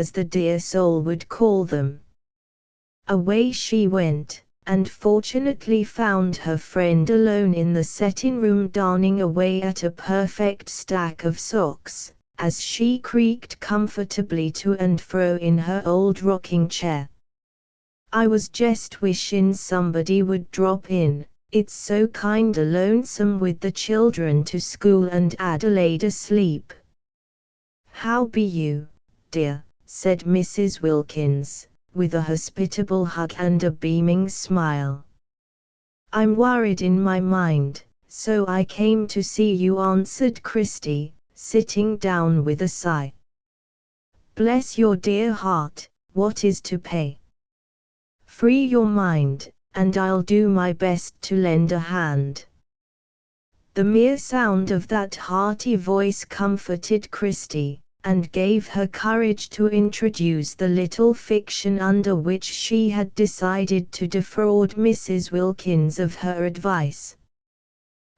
as the dear soul would call them. Away she went, and fortunately found her friend alone in the setting room darning away at a perfect stack of socks, as she creaked comfortably to and fro in her old rocking chair. "I was jest wishin' somebody would drop in, it's so kinda lonesome with the children to school and Adelaide asleep." "How be you, dear?" said Mrs. Wilkins, with a hospitable hug and a beaming smile. "I'm worried in my mind, so I came to see you," answered Christie, sitting down with a sigh. "Bless your dear heart, what is to pay? Free your mind, and I'll do my best to lend a hand." The mere sound of that hearty voice comforted Christie, and gave her courage to introduce the little fiction under which she had decided to defraud Mrs. Wilkins of her advice.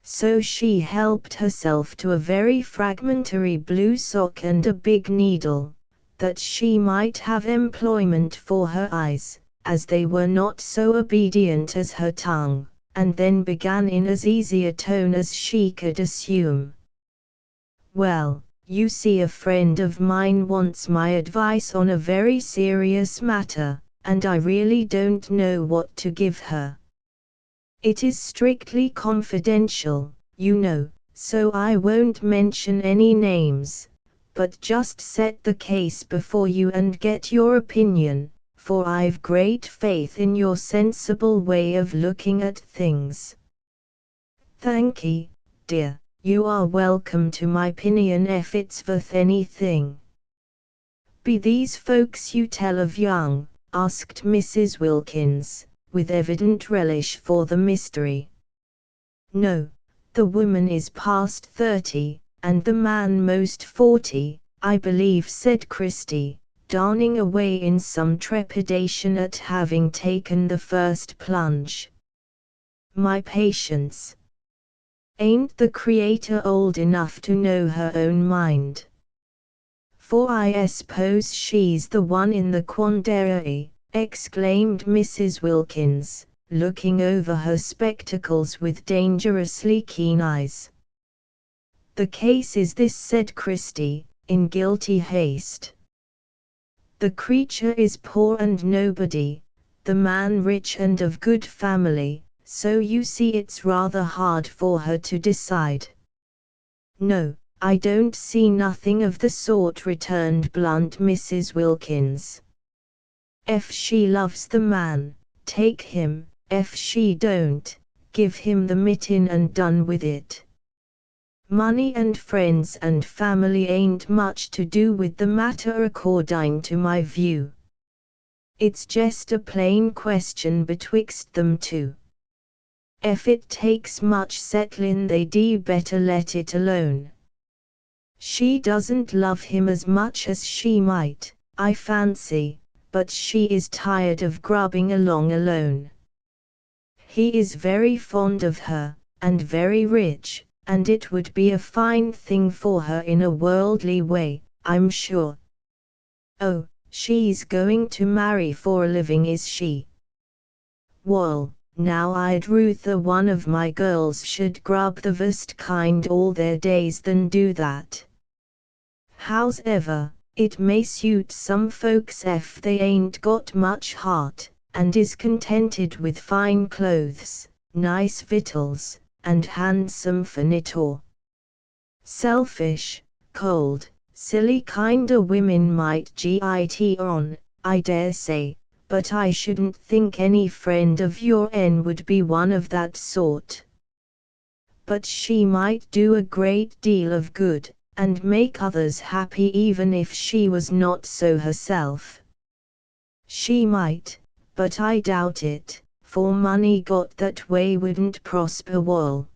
So she helped herself to a very fragmentary blue sock and a big needle, that she might have employment for her eyes, as they were not so obedient as her tongue, and then began in as easy a tone as she could assume. "Well, you see, a friend of mine wants my advice on a very serious matter, and I really don't know what to give her. It is strictly confidential, you know, so I won't mention any names, but just set the case before you and get your opinion, for I've great faith in your sensible way of looking at things." "Thank'ee, dear. You are welcome to my opinion if it's worth anything." "Be these folks you tell of young?" asked Mrs. Wilkins, with evident relish for the mystery. "No, the woman is past 30, and the man most 40, I believe," said Christie, darning away in some trepidation at having taken the first plunge. "My patience! Ain't the Creator old enough to know her own mind? For I suppose she's the one in the quandary," exclaimed Mrs. Wilkins, looking over her spectacles with dangerously keen eyes. "The case is this," said Christie, in guilty haste. "The creature is poor and nobody, the man rich and of good family, so you see it's rather hard for her to decide." "No, I don't see nothing of the sort," returned blunt Mrs. Wilkins. "If she loves the man, take him; if she don't, give him the mitten and done with it. Money and friends and family ain't much to do with the matter according to my view. It's jest a plain question betwixt them two. If it takes much settlin' they'd better let it alone. She doesn't love him as much as she might, I fancy, but she is tired of grubbing along alone. He is very fond of her, and very rich, and it would be a fine thing for her in a worldly way, I'm sure." "Oh, she's going to marry for a living, is she? Wall, now I'd ruther one of my girls should grub the worst kind all their days than do that. Hows'ever, it may suit some folks ef they ain't got much heart, and is contented with fine clothes, nice victuals, and handsome furniture. Selfish, cold, silly kinda women might git on, I dare say, but I shouldn't think any friend of your'n would be one of that sort. But she might do a great deal of good, and make others happy even if she was not so herself." "She might, but I doubt it, for money got that way wouldn't prosper wall.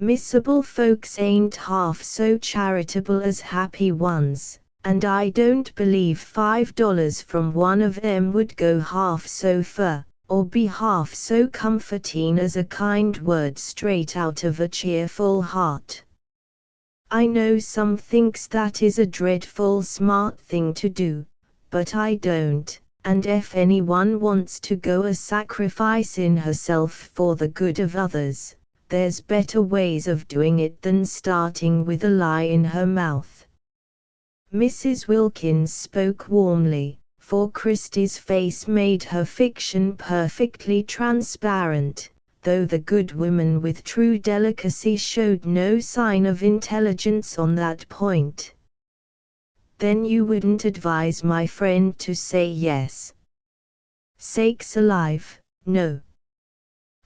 Miserable folks ain't half so charitable as happy ones, and I don't believe $5 from one of 'em would go half so fur, or be half so comforting as a kind word straight out of a cheerful heart. I know some thinks that is a dreadful smart thing to do, but I don't, and if anyone wants to go a sacrificing herself for the good of others, there's better ways of doing it than starting with a lie in her mouth." Mrs. Wilkins spoke warmly, for Christie's face made her fiction perfectly transparent, though the good woman with true delicacy showed no sign of intelligence on that point. "Then you wouldn't advise my friend to say yes?" "Sakes alive, no.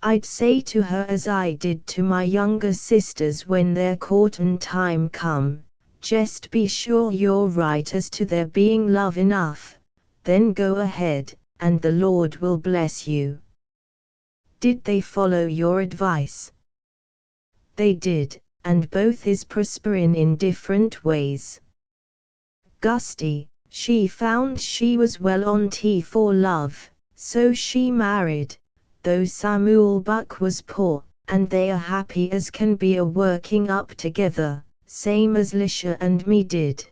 I'd say to her as I did to my younger sisters when their courtin' time come, just be sure you're right as to there being love enough, then go ahead, and the Lord will bless you." "Did they follow your advice?" "They did, and both is prosperin' in different ways. Gusty, she found she was well on for love, so she married, though Samuel Buck was poor, and they are happy as can be a working up together, same as Lisha and me did.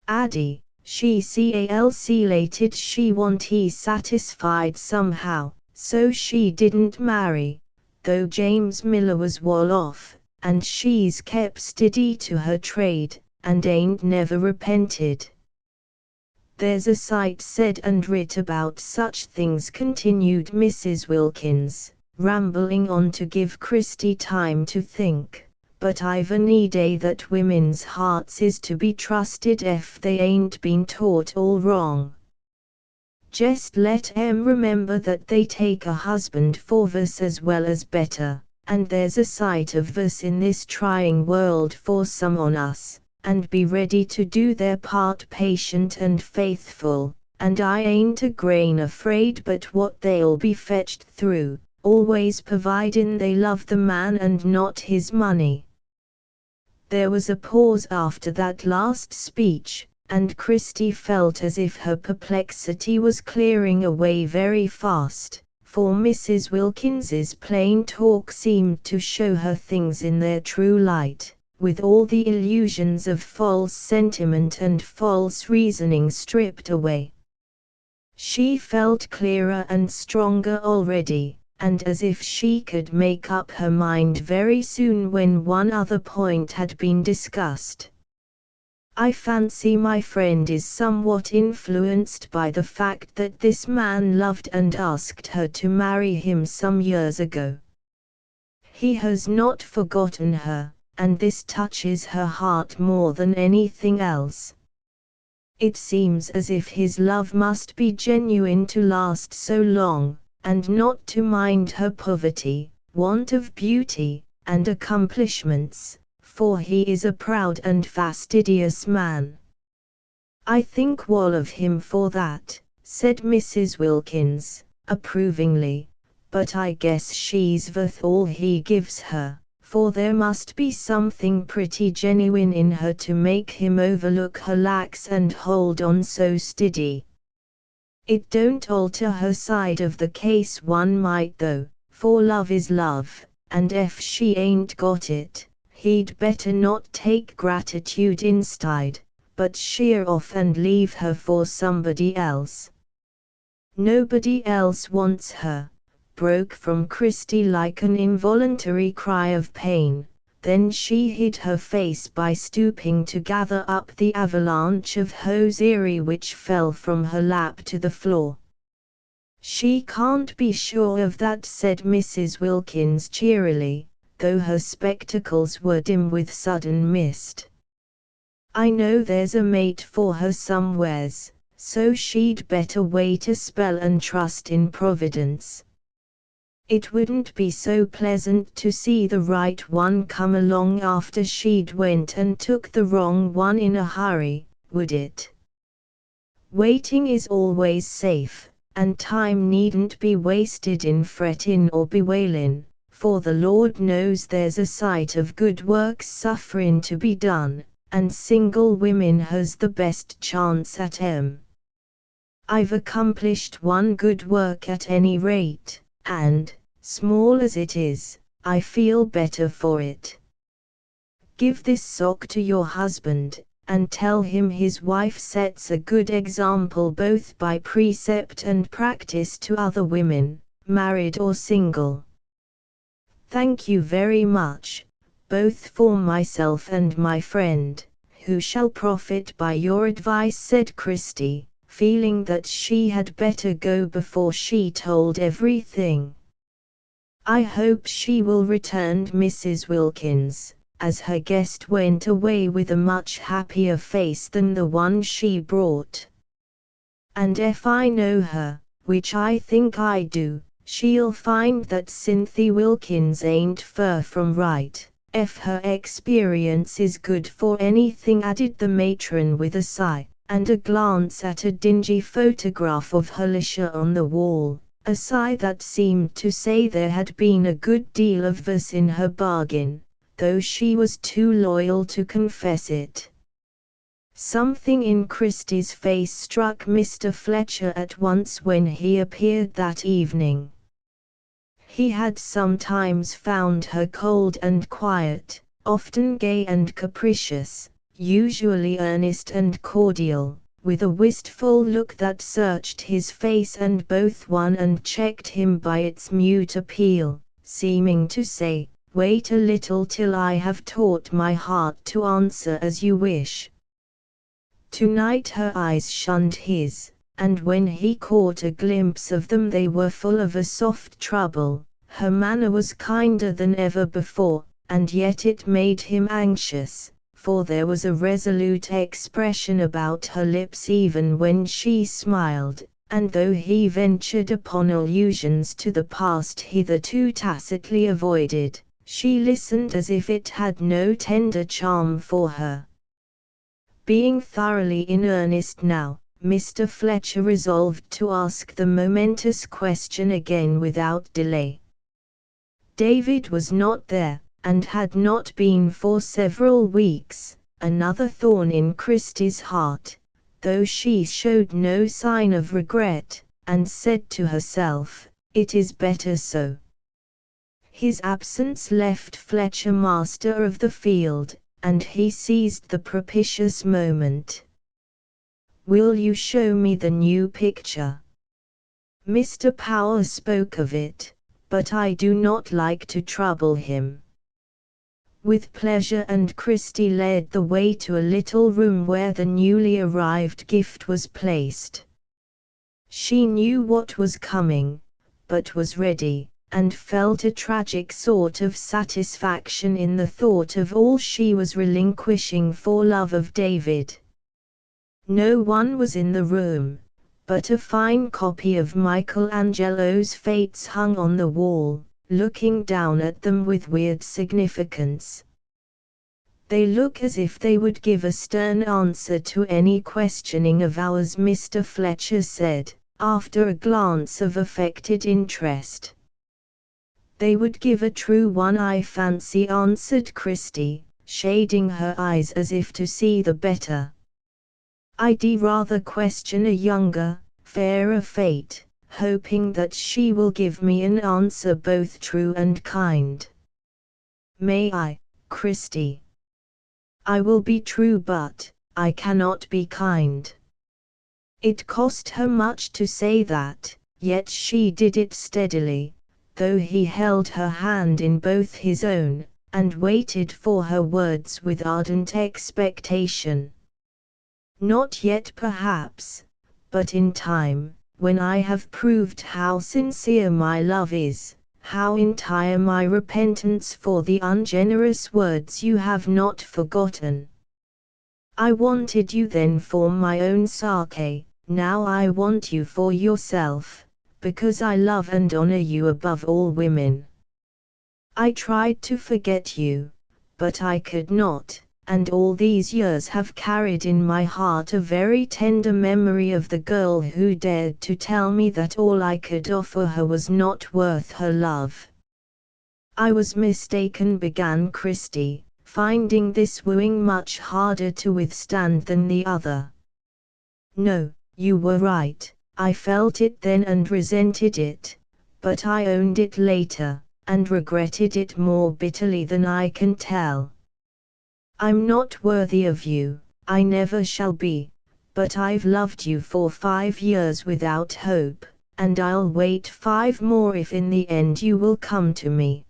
Addie, she calculated she want he satisfied somehow, so she didn't marry, though James Miller was well off, and she's kept steady to her trade, and ain't never repented." "There's a sight said and writ about such things," continued Mrs. Wilkins, rambling on to give Christie time to think, "but I've an idea that women's hearts is to be trusted ef they ain't been taught all wrong. Jest let 'em remember that they take a husband for vus as well as better, and there's a sight of vus in this trying world for some on us, and be ready to do their part patient and faithful, and I ain't a grain afraid but what they'll be fetched through, always providin' they love the man and not his money." There was a pause after that last speech, and Christie felt as if her perplexity was clearing away very fast, for Mrs. Wilkins's plain talk seemed to show her things in their true light, with all the illusions of false sentiment and false reasoning stripped away. She felt clearer and stronger already, and as if she could make up her mind very soon when one other point had been discussed. "I fancy my friend is somewhat influenced by the fact that this man loved and asked her to marry him some years ago. He has not forgotten her, and this touches her heart more than anything else. It seems as if his love must be genuine to last so long, and not to mind her poverty, want of beauty, and accomplishments, for he is a proud and fastidious man." "I think well of him for that," said Mrs. Wilkins, approvingly, "but I guess she's worth all he gives her, for there must be something pretty genuine in her to make him overlook her lacks and hold on so steady. It don't alter her side of the case one mite though, for love is love, and ef she ain't got it, he'd better not take gratitude instead, but sheer off and leave her for somebody else." "Nobody else wants her," broke from Christie like an involuntary cry of pain. Then she hid her face by stooping to gather up the avalanche of hosiery which fell from her lap to the floor. "She can't be sure of that," said Mrs. Wilkins cheerily, though her spectacles were dim with sudden mist. "I know there's a mate for her somewheres, so she'd better wait a spell and trust in Providence. It wouldn't be so pleasant to see the right one come along after she'd went and took the wrong one in a hurry, would it? Waiting is always safe, and time needn't be wasted in frettin' or bewailin', for the Lord knows there's a sight of good works sufferin' to be done, and single women has the best chance at 'em. I've accomplished one good work at any rate, and, small as it is, I feel better for it. Give this sock to your husband, and tell him his wife sets a good example both by precept and practice to other women, married or single. Thank you very much, both for myself and my friend, who shall profit by your advice, said Christie, feeling that she had better go before she told everything. I hope she will, returned Mrs. Wilkins, as her guest went away with a much happier face than the one she brought. And if I know her, which I think I do, she'll find that Cynthia Wilkins ain't fur from right, if her experience is good for anything, added the matron with a sigh, and a glance at a dingy photograph of Louisa on the wall, a sigh that seemed to say there had been a good deal of verse in her bargain, though she was too loyal to confess it. Something in Christie's face struck Mr. Fletcher at once when he appeared that evening. He had sometimes found her cold and quiet, often gay and capricious, usually earnest and cordial, with a wistful look that searched his face and both won and checked him by its mute appeal, seeming to say, "Wait a little till I have taught my heart to answer as you wish." Tonight her eyes shunned his, and when he caught a glimpse of them they were full of a soft trouble. Her manner was kinder than ever before, and yet it made him anxious, for there was a resolute expression about her lips even when she smiled, and though he ventured upon allusions to the past hitherto tacitly avoided, she listened as if it had no tender charm for her. Being thoroughly in earnest now, Mr. Fletcher resolved to ask the momentous question again without delay. David was not there, and had not been for several weeks, another thorn in Christie's heart, though she showed no sign of regret, and said to herself, "It is better so." His absence left Fletcher master of the field, and he seized the propitious moment. "Will you show me the new picture? Mr. Power spoke of it, but I do not like to trouble him." With pleasure, and Christie led the way to a little room where the newly arrived gift was placed. She knew what was coming, but was ready, and felt a tragic sort of satisfaction in the thought of all she was relinquishing for love of David. No one was in the room, but a fine copy of Michelangelo's Fates hung on the wall, looking down at them with weird significance. "They look as if they would give a stern answer to any questioning of ours," Mr. Fletcher said, after a glance of affected interest. "They would give a true one, I fancy," answered Christie, shading her eyes as if to see the better. "I'd rather question a younger, fairer fate, hoping that she will give me an answer both true and kind. May I, Christie? I will be true, but I cannot be kind." It cost her much to say that, yet she did it steadily, though he held her hand in both his own, and waited for her words with ardent expectation. "Not yet perhaps, but in time, when I have proved how sincere my love is, how entire my repentance for the ungenerous words you have not forgotten. I wanted you then for my own sake, now I want you for yourself, because I love and honor you above all women. I tried to forget you, but I could not, and all these years have carried in my heart a very tender memory of the girl who dared to tell me that all I could offer her was not worth her love." "I was mistaken," began Christie, finding this wooing much harder to withstand than the other. "No, you were right. I felt it then and resented it, but I owned it later, and regretted it more bitterly than I can tell. I'm not worthy of you, I never shall be, but I've loved you for 5 years without hope, and I'll wait 5 more if in the end you will come to me.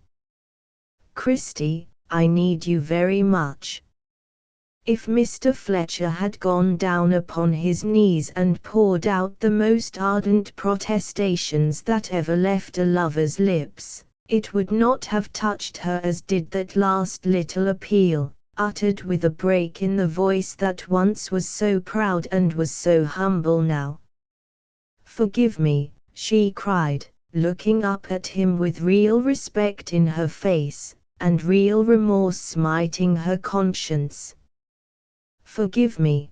Christy, I need you very much." If Mr. Fletcher had gone down upon his knees and poured out the most ardent protestations that ever left a lover's lips, it would not have touched her as did that last little appeal, uttered with a break in the voice that once was so proud and was so humble now. "Forgive me," she cried, looking up at him with real respect in her face, and real remorse smiting her conscience. "Forgive me.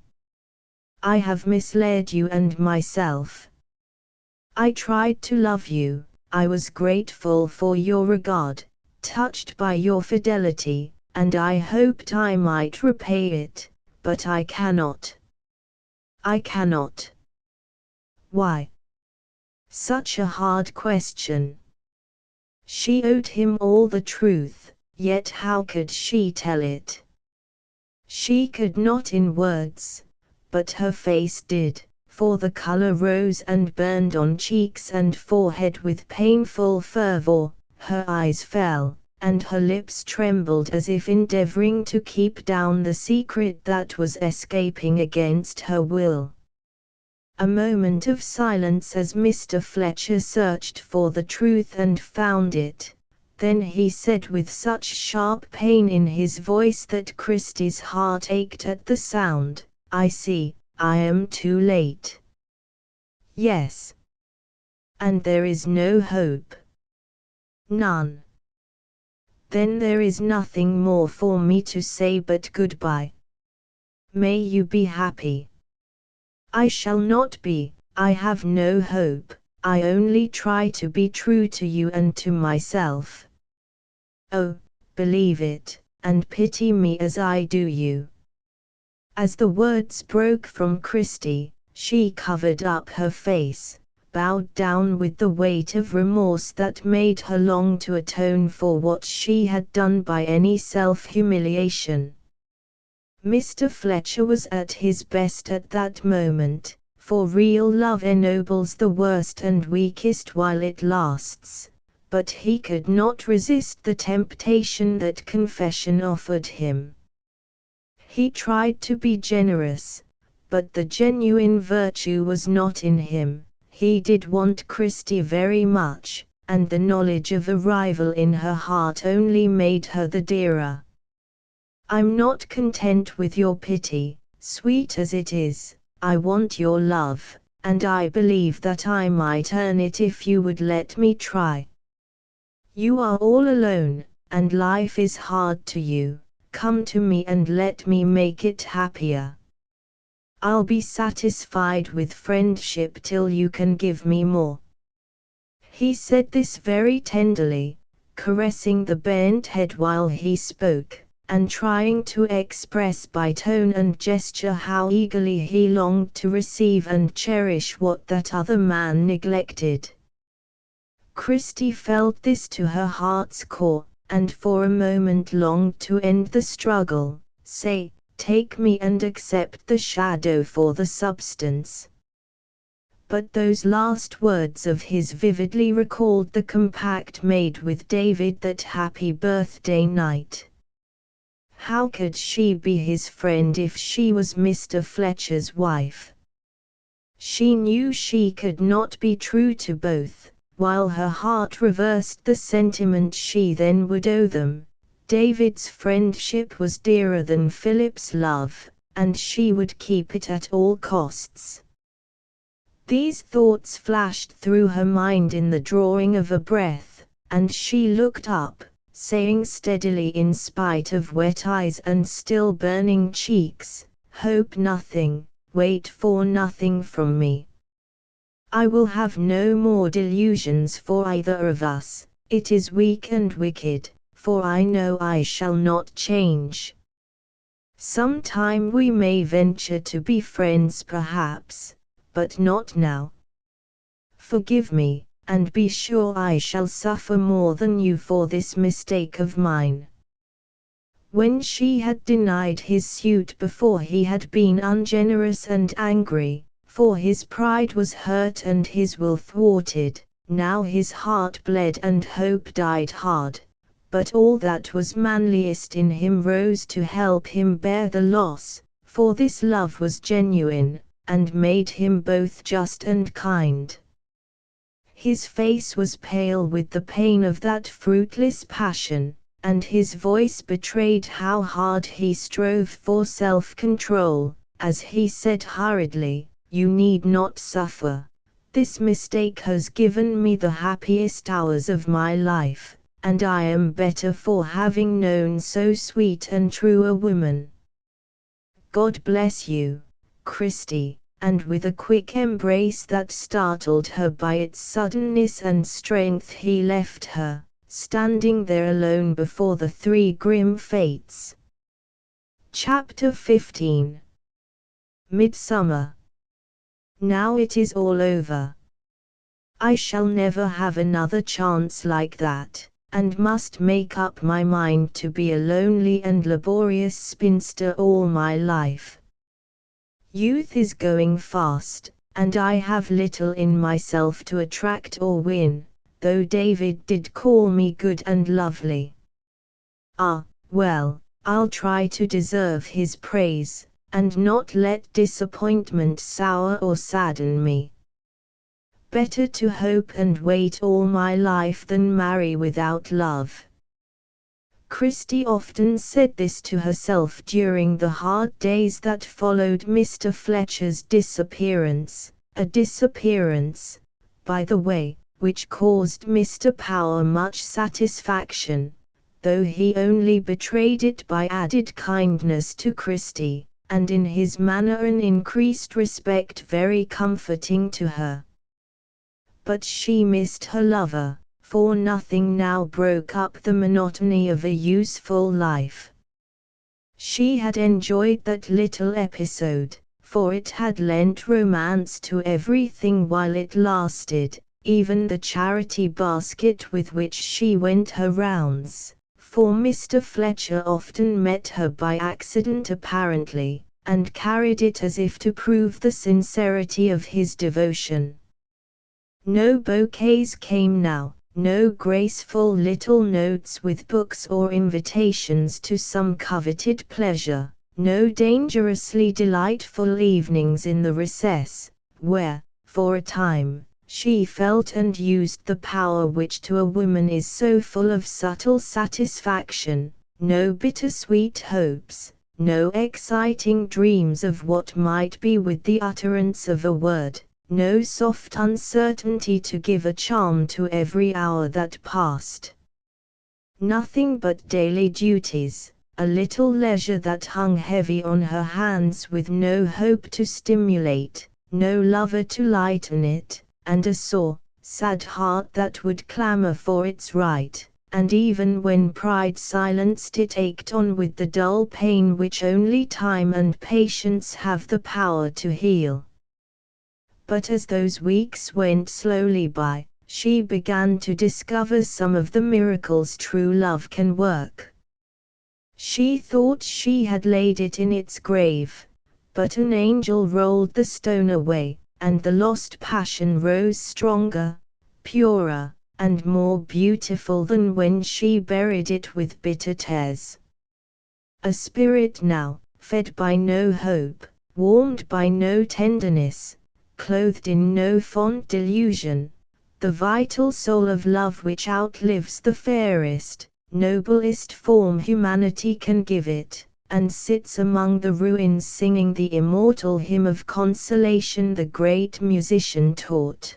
I have misled you and myself. I tried to love you, I was grateful for your regard, touched by your fidelity, and I hoped I might repay it, but I cannot. I cannot." Why? Such a hard question. She owed him all the truth, yet how could she tell it? She could not in words, but her face did, for the color rose and burned on cheeks and forehead with painful fervor, her eyes fell, and her lips trembled as if endeavoring to keep down the secret that was escaping against her will. A moment of silence as Mr. Fletcher searched for the truth and found it. Then he said with such sharp pain in his voice that Christie's heart ached at the sound, "I see, I am too late." "Yes. And there is no hope?" "None." "Then there is nothing more for me to say but goodbye. May you be happy." "I shall not be, I have no hope, I only try to be true to you and to myself." "Oh, believe it, and pity me as I do you." As the words broke from Christie, she covered up her face, bowed down with the weight of remorse that made her long to atone for what she had done by any self-humiliation. Mr. Fletcher was at his best at that moment, for real love ennobles the worst and weakest while it lasts. But he could not resist the temptation that confession offered him. He tried to be generous, but the genuine virtue was not in him. He did want Christie very much, and the knowledge of a rival in her heart only made her the dearer. "I'm not content with your pity, sweet as it is, I want your love, and I believe that I might earn it if you would let me try. You are all alone, and life is hard to you. Come to me and let me make it happier. I'll be satisfied with friendship till you can give me more." He said this very tenderly, caressing the bent head while he spoke, and trying to express by tone and gesture how eagerly he longed to receive and cherish what that other man neglected. Christie felt this to her heart's core, and for a moment longed to end the struggle, say, "Take me and accept the shadow for the substance." But those last words of his vividly recalled the compact made with David that happy birthday night. How could she be his friend if she was Mr. Fletcher's wife? She knew she could not be true to both. While her heart reversed the sentiment she then would owe them, David's friendship was dearer than Philip's love, and she would keep it at all costs. These thoughts flashed through her mind in the drawing of a breath, and she looked up, saying steadily in spite of wet eyes and still burning cheeks, "Hope nothing, wait for nothing from me. I will have no more delusions for either of us. It is weak and wicked, for I know I shall not change. Some time we may venture to be friends perhaps, but not now. Forgive me, and be sure I shall suffer more than you for this mistake of mine." When she had denied his suit before, he had been ungenerous and angry, for his pride was hurt and his will thwarted. Now his heart bled and hope died hard, but all that was manliest in him rose to help him bear the loss, for this love was genuine, and made him both just and kind. His face was pale with the pain of that fruitless passion, and his voice betrayed how hard he strove for self-control, as he said hurriedly, "You need not suffer. This mistake has given me the happiest hours of my life, and I am better for having known so sweet and true a woman. God bless you, Christie." And with a quick embrace that startled her by its suddenness and strength, he left her, standing there alone before the three grim fates. Chapter 15. Midsummer. Now it is all over. I shall never have another chance like that, and must make up my mind to be a lonely and laborious spinster all my life. Youth is going fast, and I have little in myself to attract or win, though David did call me good and lovely. Ah, well, I'll try to deserve his praise, and not let disappointment sour or sadden me. Better to hope and wait all my life than marry without love. Christie often said this to herself during the hard days that followed Mr. Fletcher's disappearance, a disappearance, by the way, which caused Mr. Power much satisfaction, though he only betrayed it by added kindness to Christie, and in his manner an increased respect very comforting to her. But she missed her lover, for nothing now broke up the monotony of a useful life. She had enjoyed that little episode, for it had lent romance to everything while it lasted, even the charity basket with which she went her rounds, for Mr. Fletcher often met her by accident apparently, and carried it as if to prove the sincerity of his devotion. No bouquets came now, no graceful little notes with books or invitations to some coveted pleasure, no dangerously delightful evenings in the recess, where, for a time, she felt and used the power which to a woman is so full of subtle satisfaction, no bittersweet hopes, no exciting dreams of what might be with the utterance of a word, no soft uncertainty to give a charm to every hour that passed. Nothing but daily duties, a little leisure that hung heavy on her hands with no hope to stimulate, no lover to lighten it, and a sore, sad heart that would clamor for its right, and even when pride silenced it ached on with the dull pain which only time and patience have the power to heal. But as those weeks went slowly by, she began to discover some of the miracles true love can work. She thought she had laid it in its grave, but an angel rolled the stone away, and the lost passion rose stronger, purer, and more beautiful than when she buried it with bitter tears. A spirit now, fed by no hope, warmed by no tenderness, clothed in no fond delusion, the vital soul of love which outlives the fairest, noblest form humanity can give it, and sits among the ruins singing the immortal hymn of consolation the great musician taught.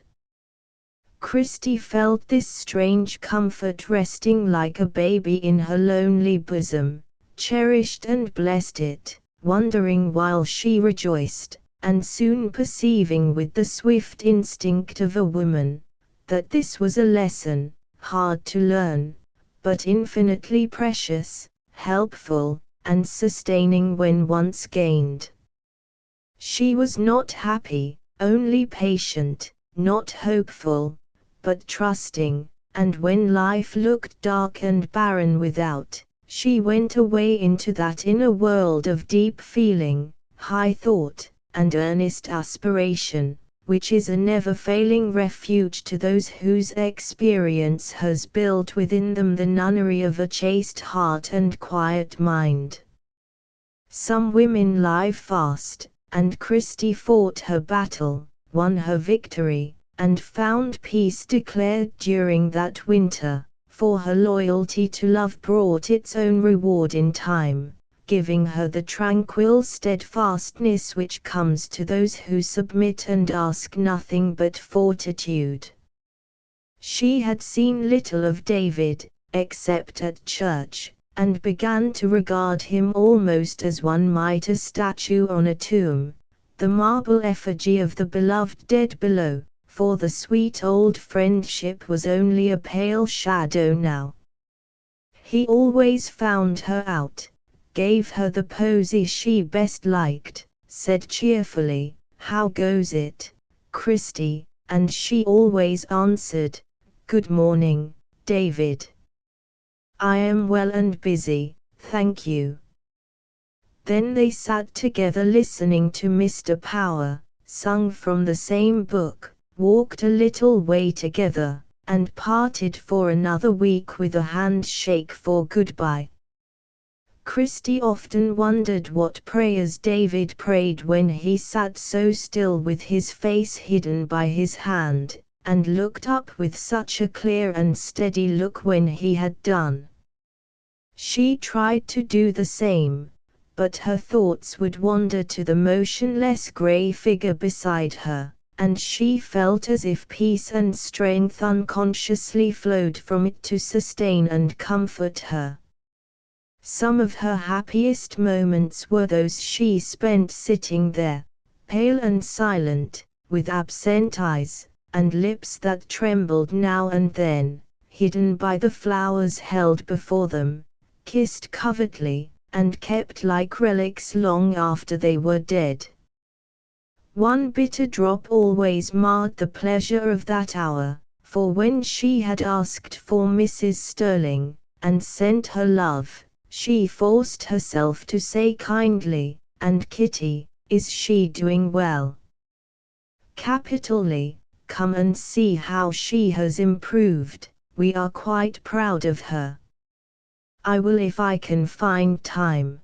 Christie felt this strange comfort resting like a baby in her lonely bosom, cherished and blessed it, wondering while she rejoiced, and soon perceiving with the swift instinct of a woman, that this was a lesson, hard to learn, but infinitely precious, helpful, and sustaining when once gained. She was not happy, only patient, not hopeful, but trusting, and when life looked dark and barren without, she went away into that inner world of deep feeling, high thought, and earnest aspiration, which is a never-failing refuge to those whose experience has built within them the nunnery of a chaste heart and quiet mind. Some women lie fast, and Christie fought her battle, won her victory, and found peace declared during that winter, for her loyalty to love brought its own reward in time, giving her the tranquil steadfastness which comes to those who submit and ask nothing but fortitude. She had seen little of David, except at church, and began to regard him almost as one might a statue on a tomb, the marble effigy of the beloved dead below, for the sweet old friendship was only a pale shadow now. He always found her out, gave her the posy she best liked, said cheerfully, "How goes it, Christie?" and she always answered, "Good morning, David. I am well and busy, thank you." Then they sat together listening to Mr. Power, sung from the same book, walked a little way together, and parted for another week with a handshake for goodbye. Christie often wondered what prayers David prayed when he sat so still with his face hidden by his hand, and looked up with such a clear and steady look when he had done. She tried to do the same, but her thoughts would wander to the motionless grey figure beside her, and she felt as if peace and strength unconsciously flowed from it to sustain and comfort her. Some of her happiest moments were those she spent sitting there, pale and silent, with absent eyes, and lips that trembled now and then, hidden by the flowers held before them, kissed covertly, and kept like relics long after they were dead. One bitter drop always marred the pleasure of that hour, for when she had asked for Mrs. Sterling, and sent her love, she forced herself to say kindly, "And Kitty, is she doing well?" "Capitally, come and see how she has improved, we are quite proud of her." "I will if I can find time.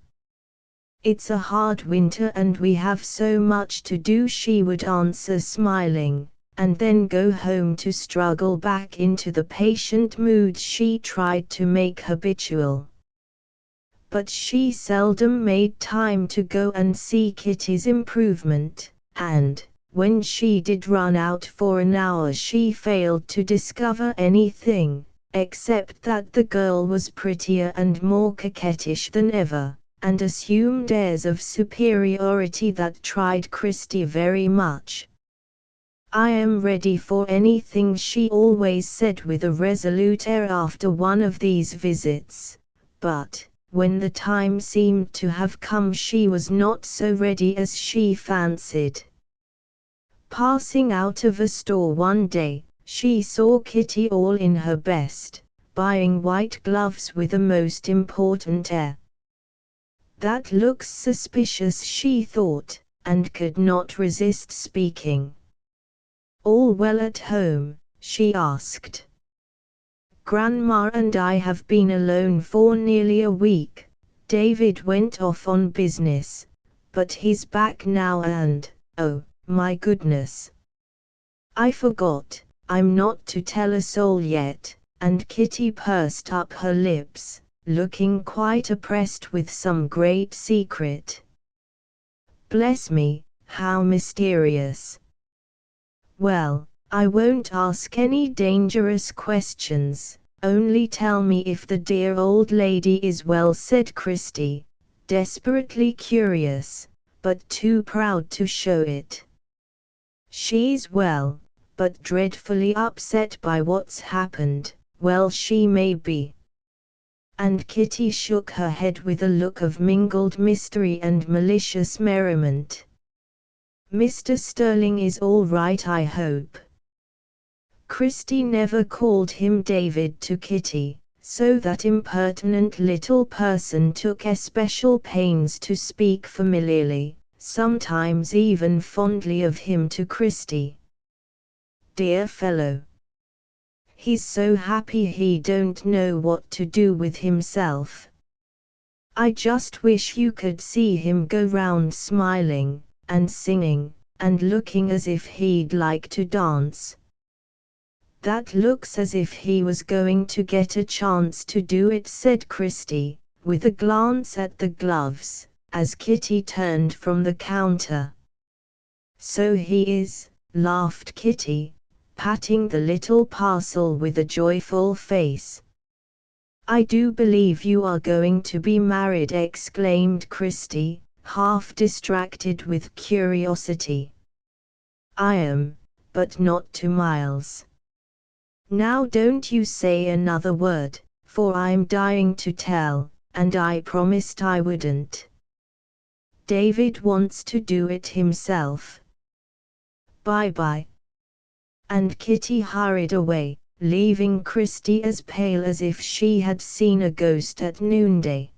It's a hard winter and we have so much to do," she would answer smiling, and then go home to struggle back into the patient mood she tried to make habitual. But she seldom made time to go and see Kitty's improvement, and, when she did run out for an hour, she failed to discover anything, except that the girl was prettier and more coquettish than ever, and assumed airs of superiority that tried Christie very much. "I am ready for anything," she always said with a resolute air after one of these visits, but, when the time seemed to have come, she was not so ready as she fancied. Passing out of a store one day, she saw Kitty all in her best, buying white gloves with a most important air. "That looks suspicious," she thought, and could not resist speaking. "All well at home?" she asked. "Grandma and I have been alone for nearly a week. David went off on business, but he's back now and, oh, my goodness, I forgot, I'm not to tell a soul yet," and Kitty pursed up her lips, looking quite oppressed with some great secret. "Bless me, how mysterious." "Well, I won't ask any dangerous questions, only tell me if the dear old lady is well," said Christie, desperately curious, but too proud to show it. "She's well, but dreadfully upset by what's happened." "Well, she may be." And Kitty shook her head with a look of mingled mystery and malicious merriment. "Mr. Sterling is all right, I hope?" Christie never called him David to Kitty, so that impertinent little person took especial pains to speak familiarly, sometimes even fondly of him to Christie. "Dear fellow! He's so happy he don't know what to do with himself. I just wish you could see him go round smiling, and singing, and looking as if he'd like to dance. That looks as if he was going to get a chance to do it," said Christie, with a glance at the gloves, as Kitty turned from the counter. "So he is," laughed Kitty, patting the little parcel with a joyful face. "I do believe you are going to be married," exclaimed Christie, half distracted with curiosity. "I am, but not to Miles. Now don't you say another word, for I'm dying to tell, and I promised I wouldn't. David wants to do it himself. Bye-bye." And Kitty hurried away, leaving Christie as pale as if she had seen a ghost at noonday.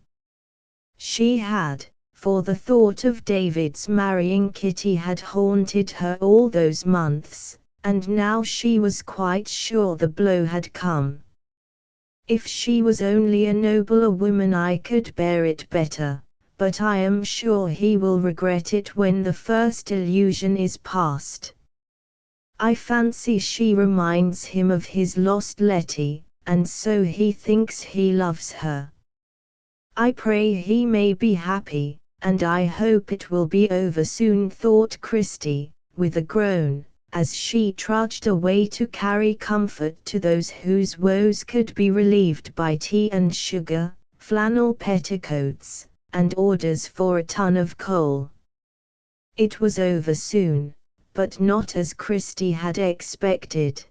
She had, for the thought of David's marrying Kitty had haunted her all those months, and now she was quite sure the blow had come. "If she was only a nobler woman I could bear it better, but I am sure he will regret it when the first illusion is past. I fancy she reminds him of his lost Letty, and so he thinks he loves her. I pray he may be happy, and I hope it will be over soon," thought Christie, with a groan, as she trudged away to carry comfort to those whose woes could be relieved by tea and sugar, flannel petticoats, and orders for a ton of coal. It was over soon, but not as Christie had expected.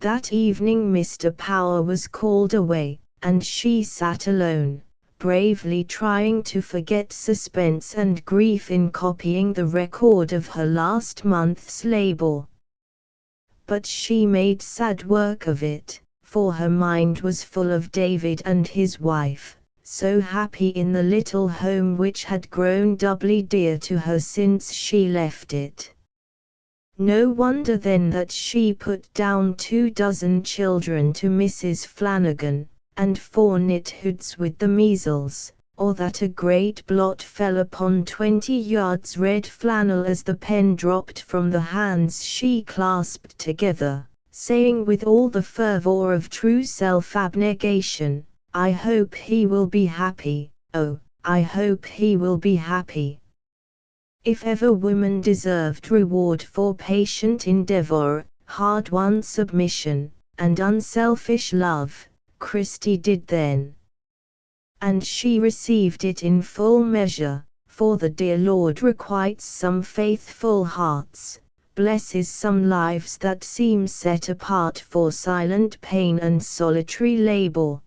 That evening Mr. Power was called away, and she sat alone, bravely trying to forget suspense and grief in copying the record of her last month's labor. But she made sad work of it, for her mind was full of David and his wife, so happy in the little home which had grown doubly dear to her since she left it. No wonder then that she put down 24 children to Mrs. Flanagan, and 4 knighthoods with the measles, or that a great blot fell upon 20 yards red flannel as the pen dropped from the hands she clasped together, saying with all the fervor of true self-abnegation, "I hope he will be happy, oh, I hope he will be happy." If ever woman deserved reward for patient endeavor, hard-won submission, and unselfish love, Christie did then. And she received it in full measure, for the dear Lord requites some faithful hearts, blesses some lives that seem set apart for silent pain and solitary labor.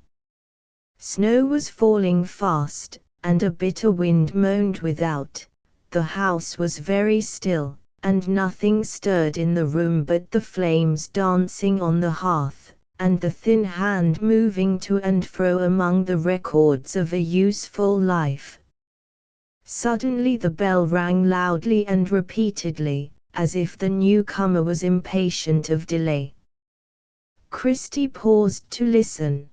Snow was falling fast, and a bitter wind moaned without. The house was very still, and nothing stirred in the room but the flames dancing on the hearth, and the thin hand moving to and fro among the records of a useful life. Suddenly the bell rang loudly and repeatedly, as if the newcomer was impatient of delay. Christie paused to listen.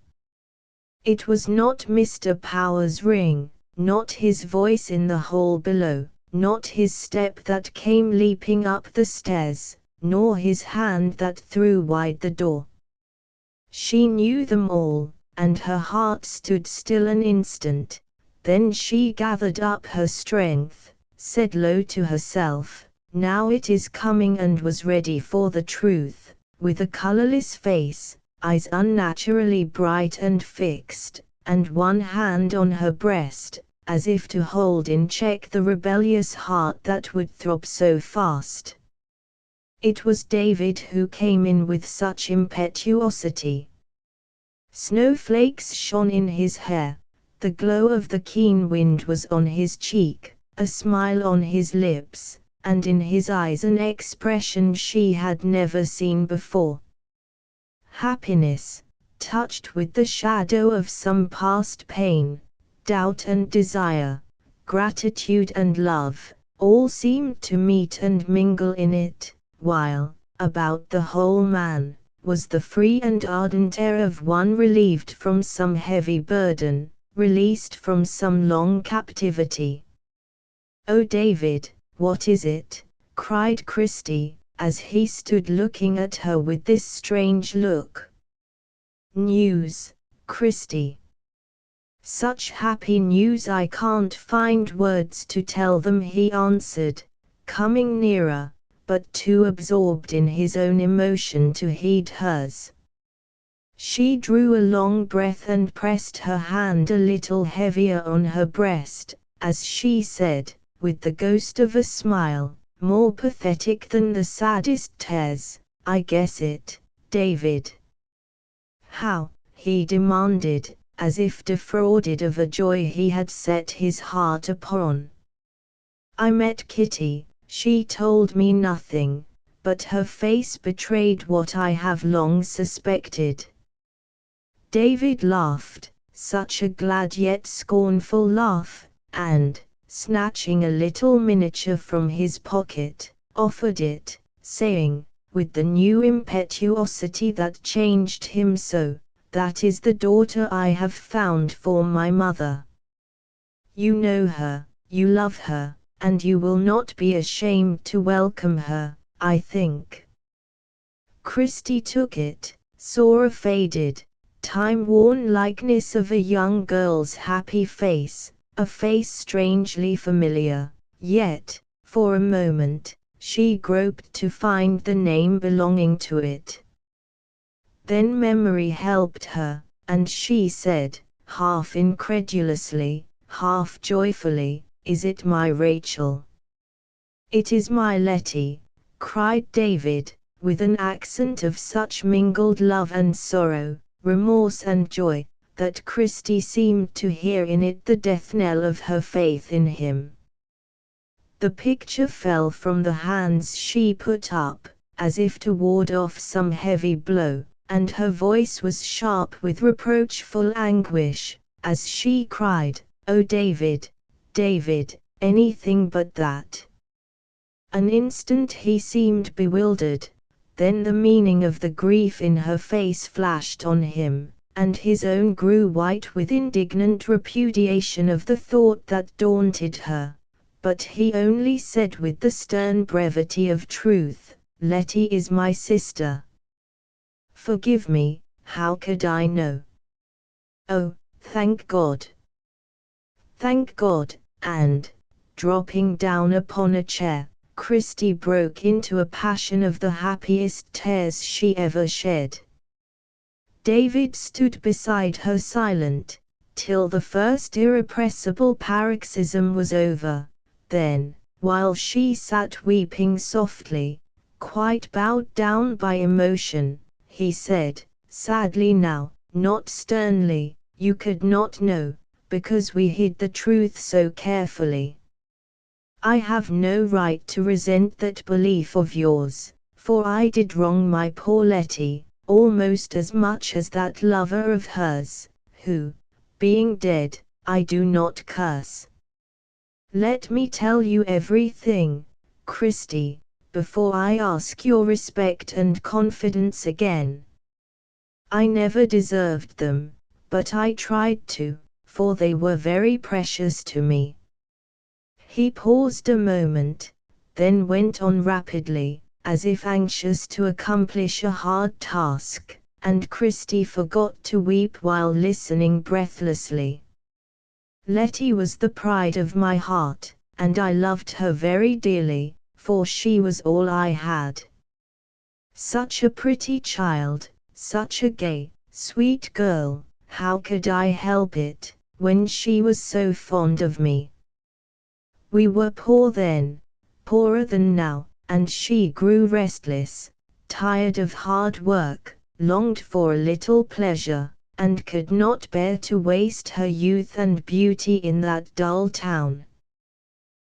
It was not Mr. Power's ring, not his voice in the hall below, not his step that came leaping up the stairs, nor his hand that threw wide the door. She knew them all, and her heart stood still an instant. Then she gathered up her strength, said low to herself, "Now it is coming," and was ready for the truth, with a colorless face, eyes unnaturally bright and fixed, and one hand on her breast, as if to hold in check the rebellious heart that would throb so fast. It was David who came in with such impetuosity. Snowflakes shone in his hair, the glow of the keen wind was on his cheek, a smile on his lips, and in his eyes an expression she had never seen before. Happiness, touched with the shadow of some past pain, doubt and desire, gratitude and love, all seemed to meet and mingle in it, while, about the whole man, was the free and ardent air of one relieved from some heavy burden, released from some long captivity. "Oh David, what is it?" cried Christie, as he stood looking at her with this strange look. "News, Christie. Such happy news I can't find words to tell them," he answered, coming nearer, but too absorbed in his own emotion to heed hers. She drew a long breath and pressed her hand a little heavier on her breast, as she said, with the ghost of a smile, more pathetic than the saddest tears, "I guess it, David." "How?" he demanded, as if defrauded of a joy he had set his heart upon. "I met Kitty. She told me nothing, but her face betrayed what I have long suspected." David laughed, such a glad yet scornful laugh, and, snatching a little miniature from his pocket, offered it, saying, with the new impetuosity that changed him so, "That is the daughter I have found for my mother. You know her, you love her, and you will not be ashamed to welcome her, I think." Christie took it, saw a faded, time-worn likeness of a young girl's happy face, a face strangely familiar, yet, for a moment, she groped to find the name belonging to it. Then memory helped her, and she said, half incredulously, half joyfully, "Is it my Rachel?" "It is my Letty," cried David, with an accent of such mingled love and sorrow, remorse and joy, that Christie seemed to hear in it the death knell of her faith in him. The picture fell from the hands she put up, as if to ward off some heavy blow, and her voice was sharp with reproachful anguish, as she cried, "Oh David, David, anything but that." An instant he seemed bewildered, then the meaning of the grief in her face flashed on him, and his own grew white with indignant repudiation of the thought that daunted her, but he only said with the stern brevity of truth, "Letty is my sister." "Forgive me, how could I know?" "Oh, thank God! Thank God!" and, dropping down upon a chair, Christie broke into a passion of the happiest tears she ever shed. David stood beside her silent, till the first irrepressible paroxysm was over, then, while she sat weeping softly, quite bowed down by emotion, he said, sadly now, not sternly, "You could not know, because we hid the truth so carefully. I have no right to resent that belief of yours, for I did wrong my poor Letty, almost as much as that lover of hers, who, being dead, I do not curse. Let me tell you everything, Christie, before I ask your respect and confidence again. I never deserved them, but I tried to, for they were very precious to me." He paused a moment, then went on rapidly, as if anxious to accomplish a hard task, and Christie forgot to weep while listening breathlessly. "Letty was the pride of my heart, and I loved her very dearly, for she was all I had. Such a pretty child, such a gay, sweet girl, how could I help it, when she was so fond of me? We were poor then, poorer than now, and she grew restless, tired of hard work, longed for a little pleasure, and could not bear to waste her youth and beauty in that dull town.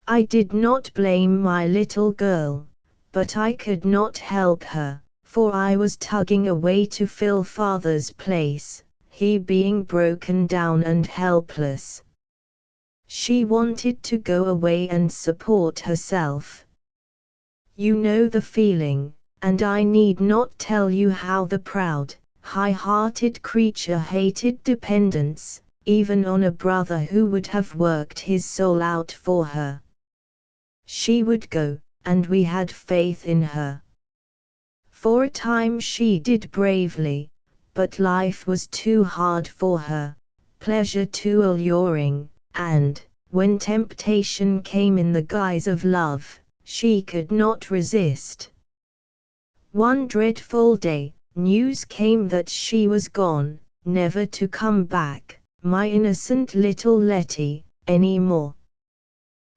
I did not blame my little girl, but I could not help her, for I was tugging away to fill father's place, he being broken down and helpless. She wanted to go away and support herself. You know the feeling, and I need not tell you how the proud, high-hearted creature hated dependence, even on a brother who would have worked his soul out for her. She would go, and we had faith in her. For a time she did bravely, but life was too hard for her, pleasure too alluring, and, when temptation came in the guise of love, she could not resist. One dreadful day, news came that she was gone, never to come back, my innocent little Letty, any more.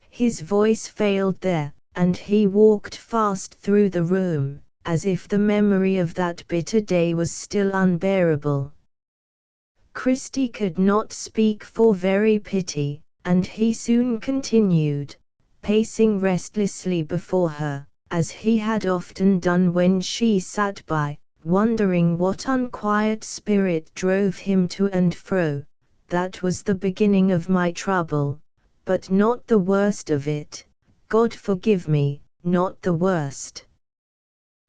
His voice failed there, and he walked fast through the room, as if the memory of that bitter day was still unbearable. Christie could not speak for very pity, and he soon continued, pacing restlessly before her, as he had often done when she sat by, wondering what unquiet spirit drove him to and fro. That was the beginning of my trouble, but not the worst of it. God forgive me, not the worst.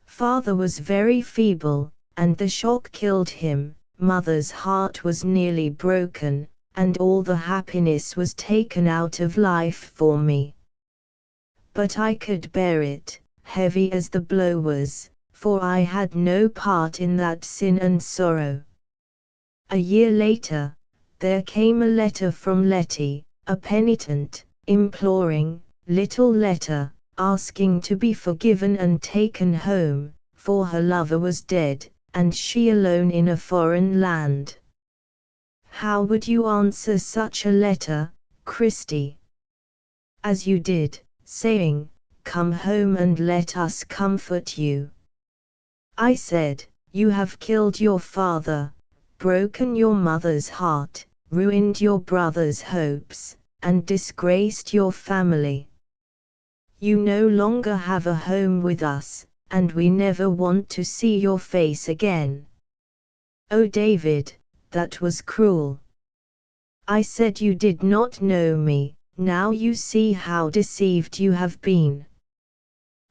Father was very feeble, and the shock killed him. Mother's heart was nearly broken, and all the happiness was taken out of life for me. But I could bear it, heavy as the blow was, for I had no part in that sin and sorrow. A year later, there came a letter from Letty, a penitent, imploring, little letter, asking to be forgiven and taken home, for her lover was dead, and she alone in a foreign land. How would you answer such a letter, Christie? As you did, saying, "Come home and let us comfort you." I said, "You have killed your father, broken your mother's heart, ruined your brother's hopes, and disgraced your family. You no longer have a home with us, and we never want to see your face again." Oh David, that was cruel. I said you did not know me, now you see how deceived you have been.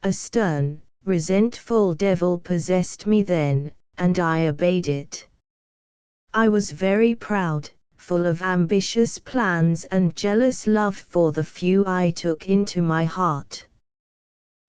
A stern, resentful devil possessed me then, and I obeyed it. I was very proud, full of ambitious plans and jealous love for the few I took into my heart.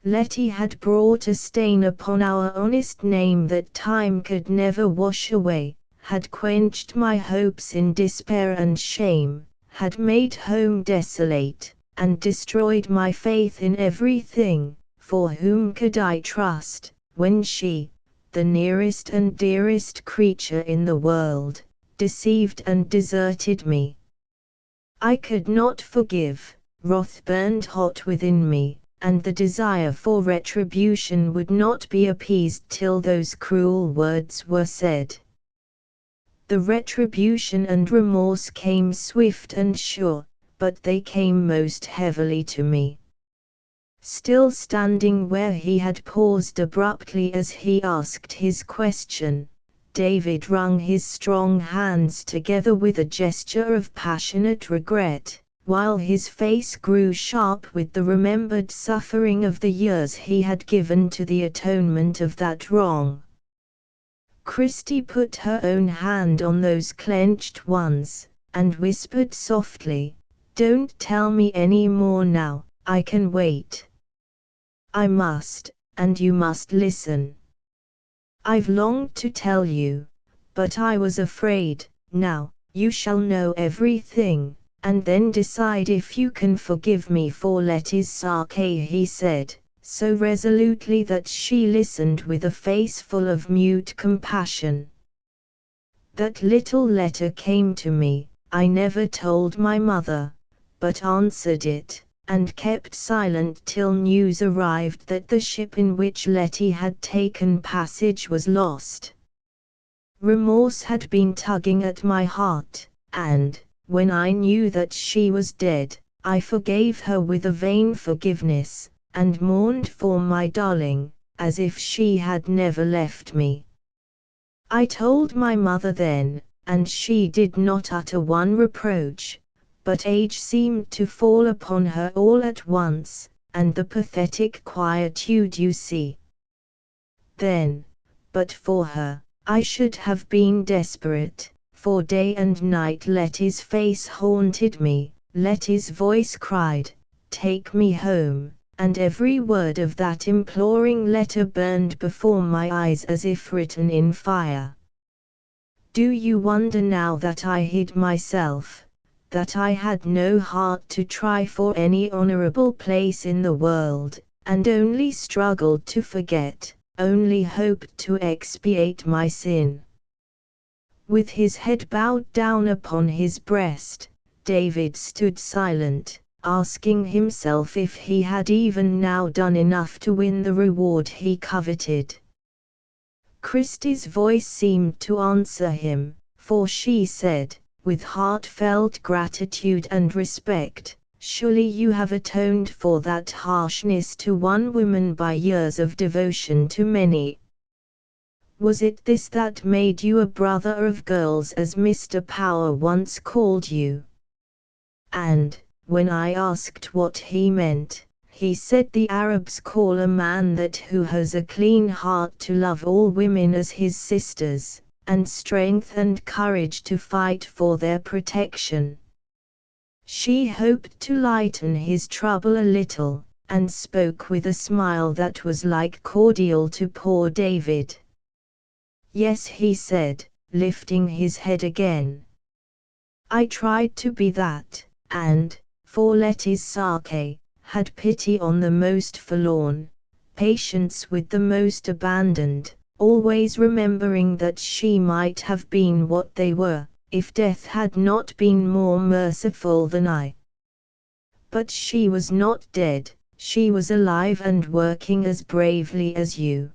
Letty had brought a stain upon our honest name that time could never wash away, had quenched my hopes in despair and shame, had made home desolate, and destroyed my faith in everything. For whom could I trust, when she, the nearest and dearest creature in the world, deceived and deserted me? I could not forgive, wrath burned hot within me, and the desire for retribution would not be appeased till those cruel words were said. The retribution and remorse came swift and sure, but they came most heavily to me. Still standing where he had paused abruptly as he asked his question, David wrung his strong hands together with a gesture of passionate regret, while his face grew sharp with the remembered suffering of the years he had given to the atonement of that wrong. Christie put her own hand on those clenched ones, and whispered softly, "Don't tell me any more now, I can wait. I must, and you must listen. I've longed to tell you, but I was afraid. Now, you shall know everything, and then decide if you can forgive me for Letty's sake," he said, so resolutely that she listened with a face full of mute compassion. "That little letter came to me, I never told my mother, but answered it, and kept silent till news arrived that the ship in which Letty had taken passage was lost. Remorse had been tugging at my heart, and, when I knew that she was dead, I forgave her with a vain forgiveness, and mourned for my darling, as if she had never left me. I told my mother then, and she did not utter one reproach, but age seemed to fall upon her all at once, and the pathetic quietude you see. Then, but for her, I should have been desperate, for day and night Letty's face haunted me, Letty's voice cried, "Take me home," and every word of that imploring letter burned before my eyes as if written in fire. Do you wonder now that I hid myself, that I had no heart to try for any honorable place in the world, and only struggled to forget, only hoped to expiate my sin? With his head bowed down upon his breast, David stood silent, asking himself if he had even now done enough to win the reward he coveted. Christie's voice seemed to answer him, for she said, with heartfelt gratitude and respect, "Surely you have atoned for that harshness to one woman by years of devotion to many. Was it this that made you a brother of girls, as Mr. Power once called you?" And, when I asked what he meant, he said the Arabs call a man that who has a clean heart to love all women as his sisters, and strength and courage to fight for their protection. She hoped to lighten his trouble a little, and spoke with a smile that was like cordial to poor David. "Yes," he said, lifting his head again. "I tried to be that, and, for Letty's sake, had pity on the most forlorn, patience with the most abandoned, always remembering that she might have been what they were, if death had not been more merciful than I. But she was not dead, she was alive and working as bravely as you.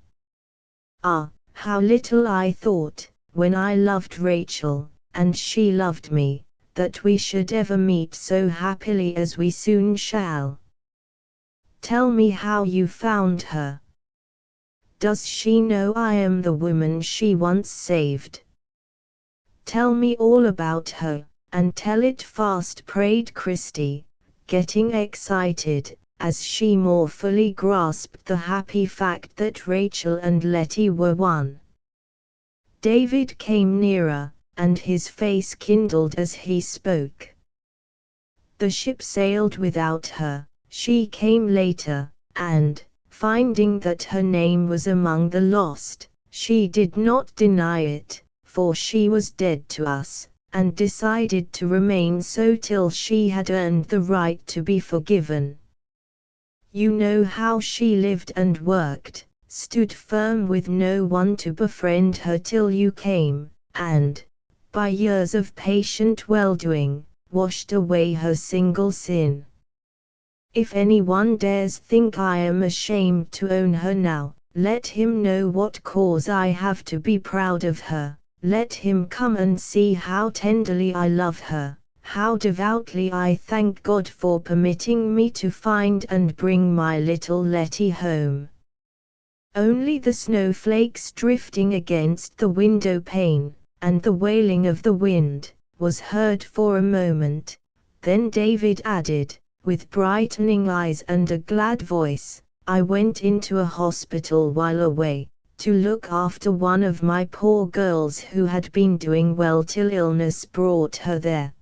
Ah, how little I thought, when I loved Rachel, and she loved me, that we should ever meet so happily as we soon shall. Tell me how you found her. Does she know I am the woman she once saved? Tell me all about her, and tell it fast," prayed Christie, getting excited, as she more fully grasped the happy fact that Rachel and Letty were one. David came nearer, and his face kindled as he spoke. "The ship sailed without her. She came later, and, finding that her name was among the lost, she did not deny it, for she was dead to us, and decided to remain so till she had earned the right to be forgiven. You know how she lived and worked, stood firm with no one to befriend her till you came, and, by years of patient well-doing, washed away her single sin. If anyone dares think I am ashamed to own her now, let him know what cause I have to be proud of her. Let him come and see how tenderly I love her, how devoutly I thank God for permitting me to find and bring my little Letty home." Only the snowflakes drifting against the window pane, and the wailing of the wind, was heard for a moment. Then David added, with brightening eyes and a glad voice, "I went into a hospital while away, to look after one of my poor girls who had been doing well till illness brought her there.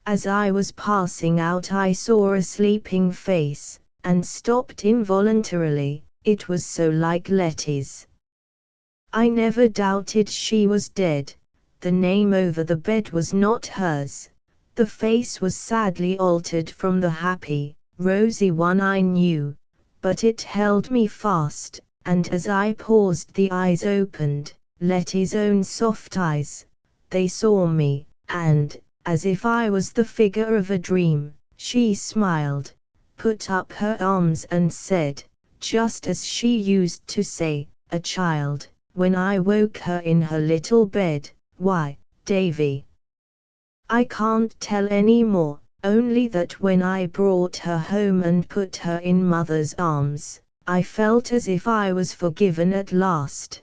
As I was passing out I saw a sleeping face, and stopped involuntarily, it was so like Letty's. I never doubted she was dead. The name over the bed was not hers. The face was sadly altered from the happy, rosy one I knew, but it held me fast, and as I paused the eyes opened, Letty's own soft eyes. They saw me, and, as if I was the figure of a dream, she smiled, put up her arms and said, just as she used to say, a child, when I woke her in her little bed, 'Why, Davy, I can't tell any more, only that when I brought her home and put her in mother's arms, I felt as if I was forgiven at last.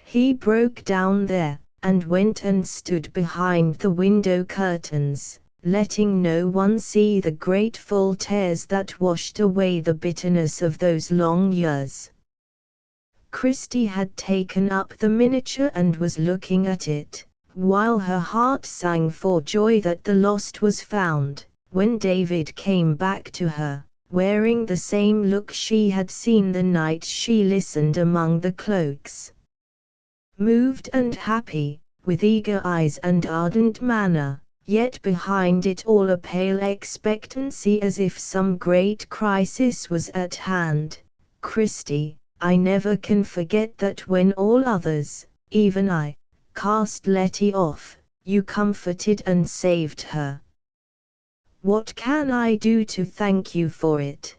He broke down there, and went and stood behind the window curtains, letting no one see the grateful tears that washed away the bitterness of those long years. Christie had taken up the miniature and was looking at it, while her heart sang for joy that the lost was found, when David came back to her, wearing the same look she had seen the night she listened among the cloaks. Moved and happy, with eager eyes and ardent manner, yet behind it all a pale expectancy as if some great crisis was at hand. Christie, I never can forget that when all others, even I, cast Letty off, you comforted and saved her. What can I do to thank you for it?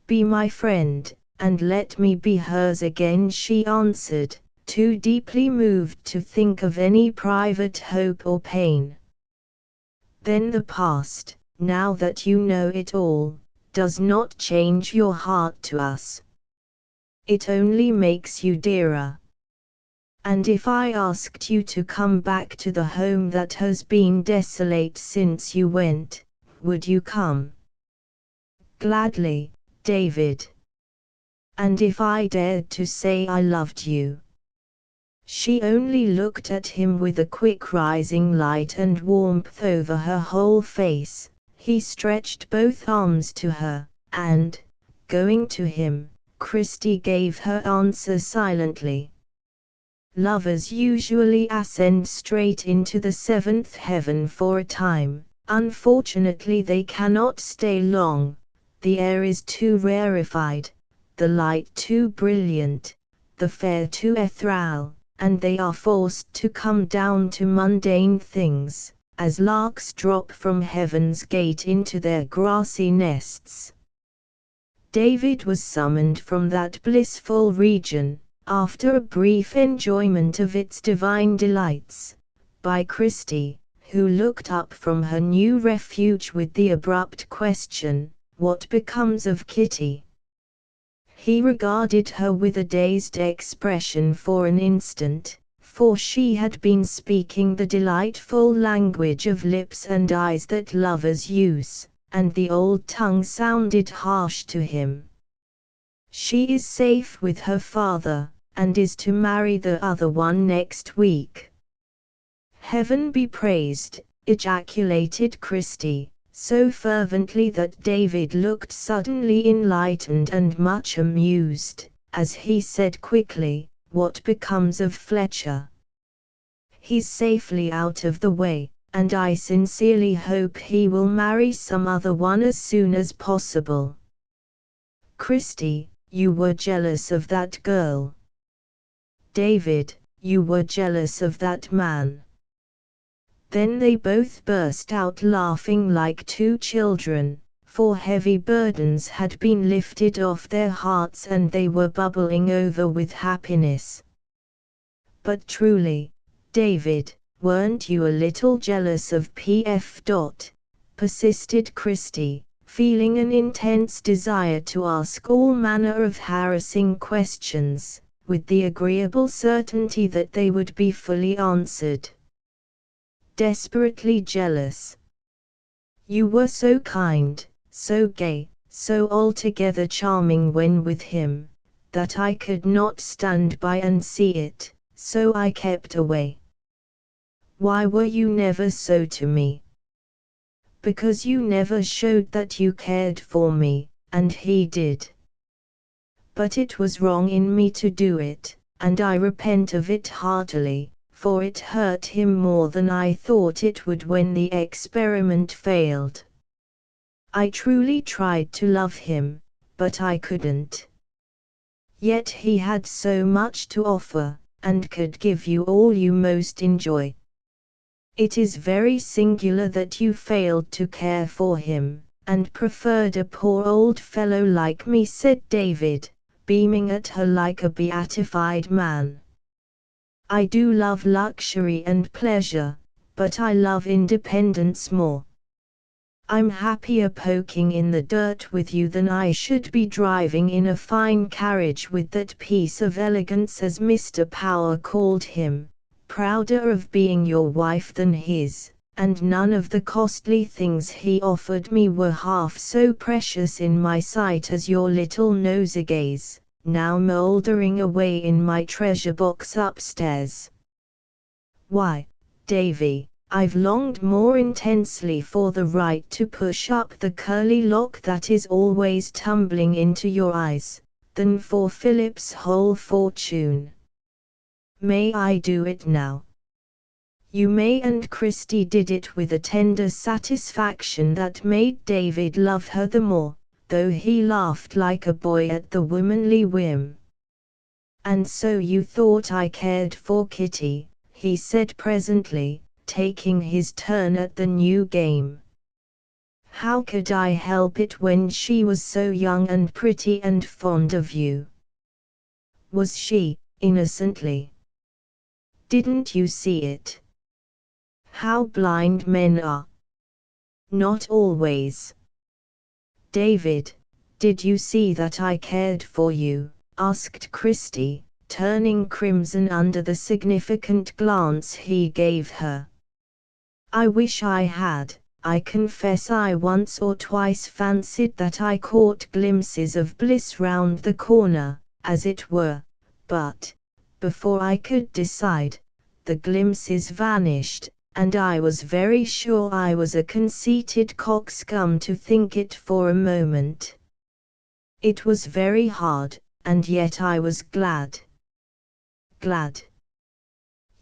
Be my friend, and let me be hers again, she answered, too deeply moved to think of any private hope or pain. Then the past, now that you know it all, does not change your heart to us. It only makes you dearer. And if I asked you to come back to the home that has been desolate since you went, would you come? Gladly, David. And if I dared to say I loved you? She only looked at him with a quick rising light and warmth over her whole face. He stretched both arms to her, and, going to him, Christie gave her answer silently. Lovers usually ascend straight into the seventh heaven for a time. Unfortunately they cannot stay long. The air is too rarefied, the light too brilliant, the fare too ethereal, and they are forced to come down to mundane things, as larks drop from heaven's gate into their grassy nests. David was summoned from that blissful region, after a brief enjoyment of its divine delights, by Christie, who looked up from her new refuge with the abrupt question, "What becomes of Kitty?" He regarded her with a dazed expression for an instant, for she had been speaking the delightful language of lips and eyes that lovers use, and the old tongue sounded harsh to him. "She is safe with her father, and is to marry the other one next week." "Heaven be praised!" ejaculated Christie, so fervently that David looked suddenly enlightened and much amused, as he said quickly, "What becomes of Fletcher?" "He's safely out of the way, and I sincerely hope he will marry some other one as soon as possible." "Christie, you were jealous of that girl." "David, you were jealous of that man." Then they both burst out laughing like two children, for heavy burdens had been lifted off their hearts and they were bubbling over with happiness. "But truly, David, weren't you a little jealous of P.F. persisted Christie, feeling an intense desire to ask all manner of harassing questions, with the agreeable certainty that they would be fully answered. "Desperately jealous. You were so kind, so gay, so altogether charming when with him, that I could not stand by and see it, so I kept away." "Why were you never so to me?" "Because you never showed that you cared for me, and he did. But it was wrong in me to do it, and I repent of it heartily, for it hurt him more than I thought it would when the experiment failed. I truly tried to love him, but I couldn't. Yet he had so much to offer, and could give you all you most enjoy. It is very singular that you failed to care for him, and preferred a poor old fellow like me," said David, beaming at her like a beatified man. "I do love luxury and pleasure, but I love independence more. I'm happier poking in the dirt with you than I should be driving in a fine carriage with that piece of elegance as Mr. Power called him, prouder of being your wife than his, and none of the costly things he offered me were half so precious in my sight as your little nosegays, now mouldering away in my treasure box upstairs. Why, Davy, I've longed more intensely for the right to push up the curly lock that is always tumbling into your eyes, than for Philip's whole fortune. May I do it now? You may, and Christy did it with a tender satisfaction that made David love her the more, though he laughed like a boy at the womanly whim. And so you thought I cared for Kitty, he said presently, taking his turn at the new game. How could I help it when she was so young and pretty and fond of you? Was she, innocently? Didn't you see it? How blind men are! Not always. David, did you see that I cared for you? Asked Christy, turning crimson under the significant glance he gave her. I wish I had. I confess I once or twice fancied that I caught glimpses of bliss round the corner, as it were, but, before I could decide, the glimpses vanished, and I was very sure I was a conceited coxcomb to think it for a moment. It was very hard, and yet I was glad. Glad?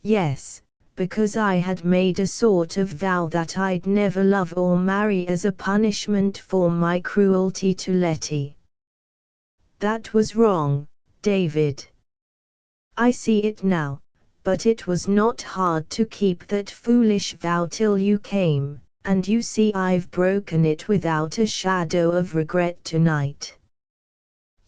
Yes, because I had made a sort of vow that I'd never love or marry as a punishment for my cruelty to Letty. That was wrong, David. I see it now, but it was not hard to keep that foolish vow till you came, and you see I've broken it without a shadow of regret tonight.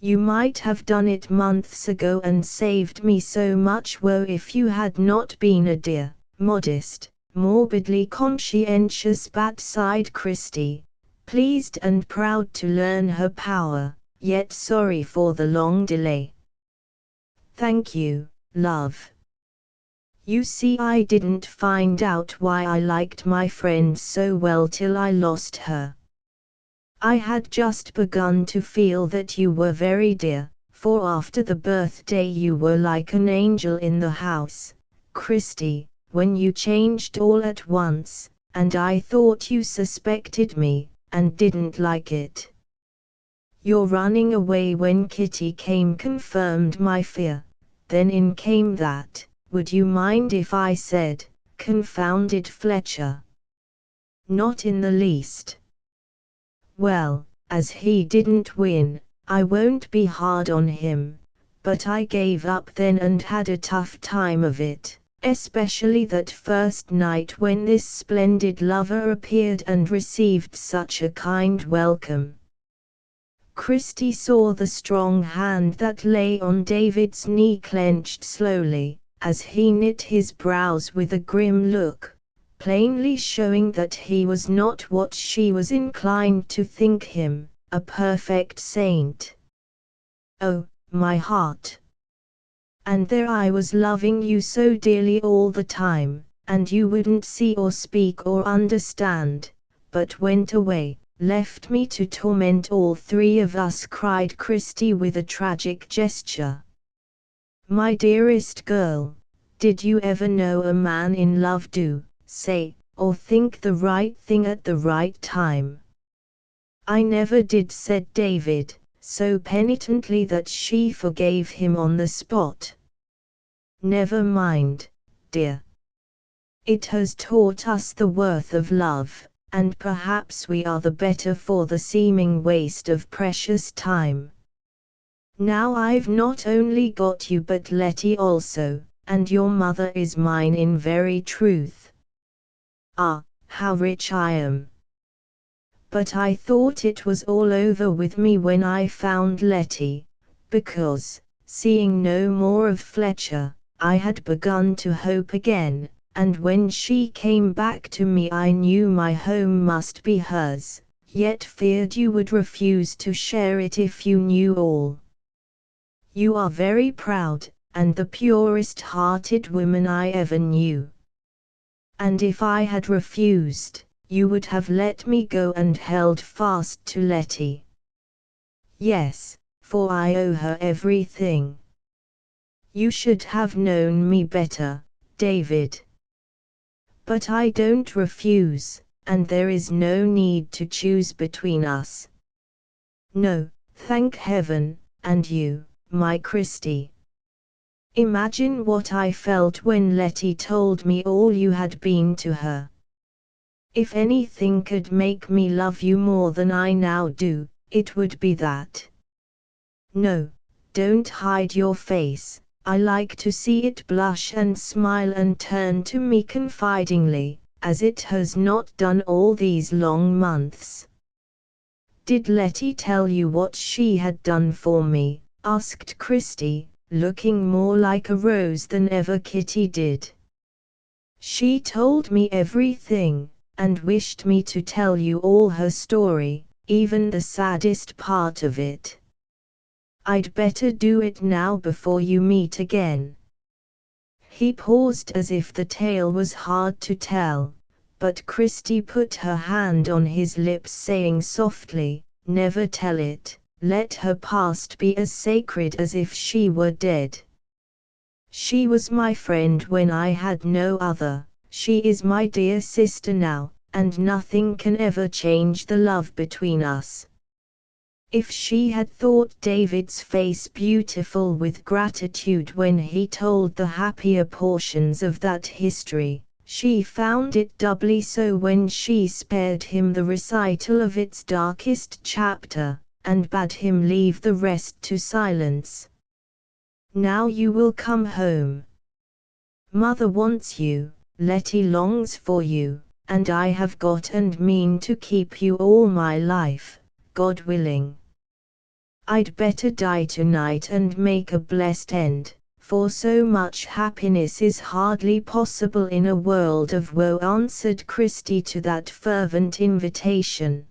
You might have done it months ago and saved me so much woe if you had not been a dear, modest, morbidly conscientious bat-side Christy, pleased and proud to learn her power, yet sorry for the long delay. Thank you, love. You see, I didn't find out why I liked my friend so well till I lost her. I had just begun to feel that you were very dear, for after the birthday you were like an angel in the house, Christy, when you changed all at once, and I thought you suspected me, and didn't like it. Your running away when Kitty came confirmed my fear, then in came that, would you mind if I said, confounded Fletcher? Not in the least. Well, as he didn't win, I won't be hard on him, but I gave up then and had a tough time of it, especially that first night when this splendid lover appeared and received such a kind welcome. Christy saw the strong hand that lay on David's knee clenched slowly, as he knit his brows with a grim look, plainly showing that he was not what she was inclined to think him, a perfect saint. Oh, my heart! And there I was loving you so dearly all the time, and you wouldn't see or speak or understand, but went away, left me to torment all three of us, cried Christy with a tragic gesture. My dearest girl, did you ever know a man in love do, say, or think the right thing at the right time? I never did, said David, so penitently that she forgave him on the spot. Never mind, dear. It has taught us the worth of love, and perhaps we are the better for the seeming waste of precious time. Now I've not only got you but Letty also, and your mother is mine in very truth. Ah, how rich I am! But I thought it was all over with me when I found Letty, because, seeing no more of Fletcher, I had begun to hope again, and when she came back to me I knew my home must be hers, yet feared you would refuse to share it if you knew all. You are very proud, and the purest-hearted woman I ever knew. And if I had refused, you would have let me go and held fast to Letty. Yes, for I owe her everything. You should have known me better, David. But I don't refuse, and there is no need to choose between us. No, thank heaven, and you, my Christie. Imagine what I felt when Letty told me all you had been to her. If anything could make me love you more than I now do, it would be that. No, don't hide your face, I like to see it blush and smile and turn to me confidingly, as it has not done all these long months. Did Letty tell you what she had done for me? Asked Christie, looking more like a rose than ever Kitty did. She told me everything, and wished me to tell you all her story, even the saddest part of it. I'd better do it now before you meet again. He paused as if the tale was hard to tell, but Christie put her hand on his lips saying softly, "Never tell it. Let her past be as sacred as if she were dead. She was my friend when I had no other, she is my dear sister now, and nothing can ever change the love between us." If she had thought David's face beautiful with gratitude when he told the happier portions of that history, she found it doubly so when she spared him the recital of its darkest chapter, and bade him leave the rest to silence. "Now you will come home. Mother wants you, Letty longs for you, and I have got and mean to keep you all my life, God willing. I'd better die tonight and make a blessed end, for so much happiness is hardly possible in a world of woe," answered Christie to that fervent invitation.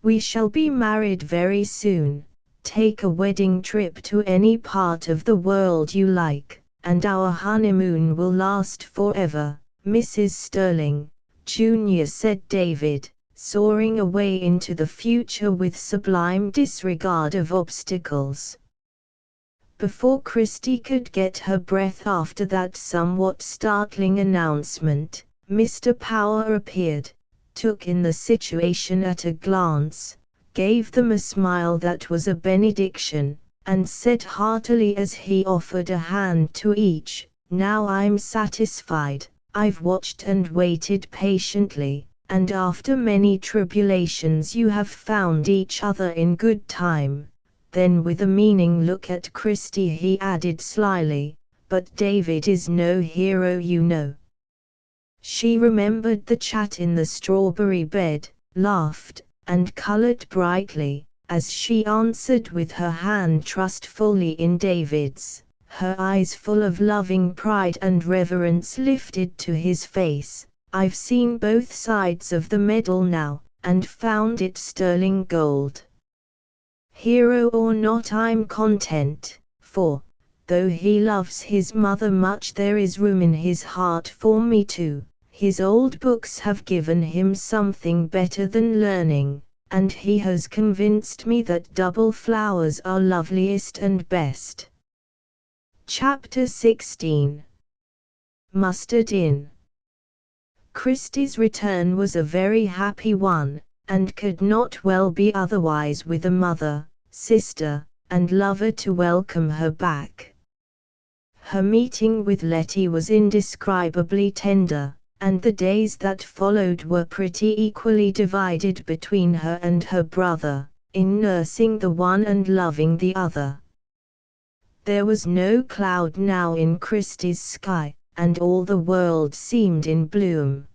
"We shall be married very soon, take a wedding trip to any part of the world you like, and our honeymoon will last forever, Mrs. Sterling," Jr. said David, soaring away into the future with sublime disregard of obstacles. Before Christie could get her breath after that somewhat startling announcement, Mr. Power appeared, took in the situation at a glance, gave them a smile that was a benediction, and said heartily as he offered a hand to each, "Now I'm satisfied, I've watched and waited patiently, and after many tribulations you have found each other in good time." Then with a meaning look at Christie he added slyly, "But David is no hero, you know." She remembered the chat in the strawberry bed, laughed, and colored brightly, as she answered with her hand trustfully in David's, her eyes full of loving pride and reverence lifted to his face, "I've seen both sides of the medal now, and found it sterling gold. Hero or not, I'm content, for, though he loves his mother much, there is room in his heart for me too. His old books have given him something better than learning, and he has convinced me that double flowers are loveliest and best." Chapter 16. Mustered in. Christie's return was a very happy one, and could not well be otherwise with a mother, sister, and lover to welcome her back. Her meeting with Letty was indescribably tender, and the days that followed were pretty equally divided between her and her brother, in nursing the one and loving the other. There was no cloud now in Christie's sky, and all the world seemed in bloom.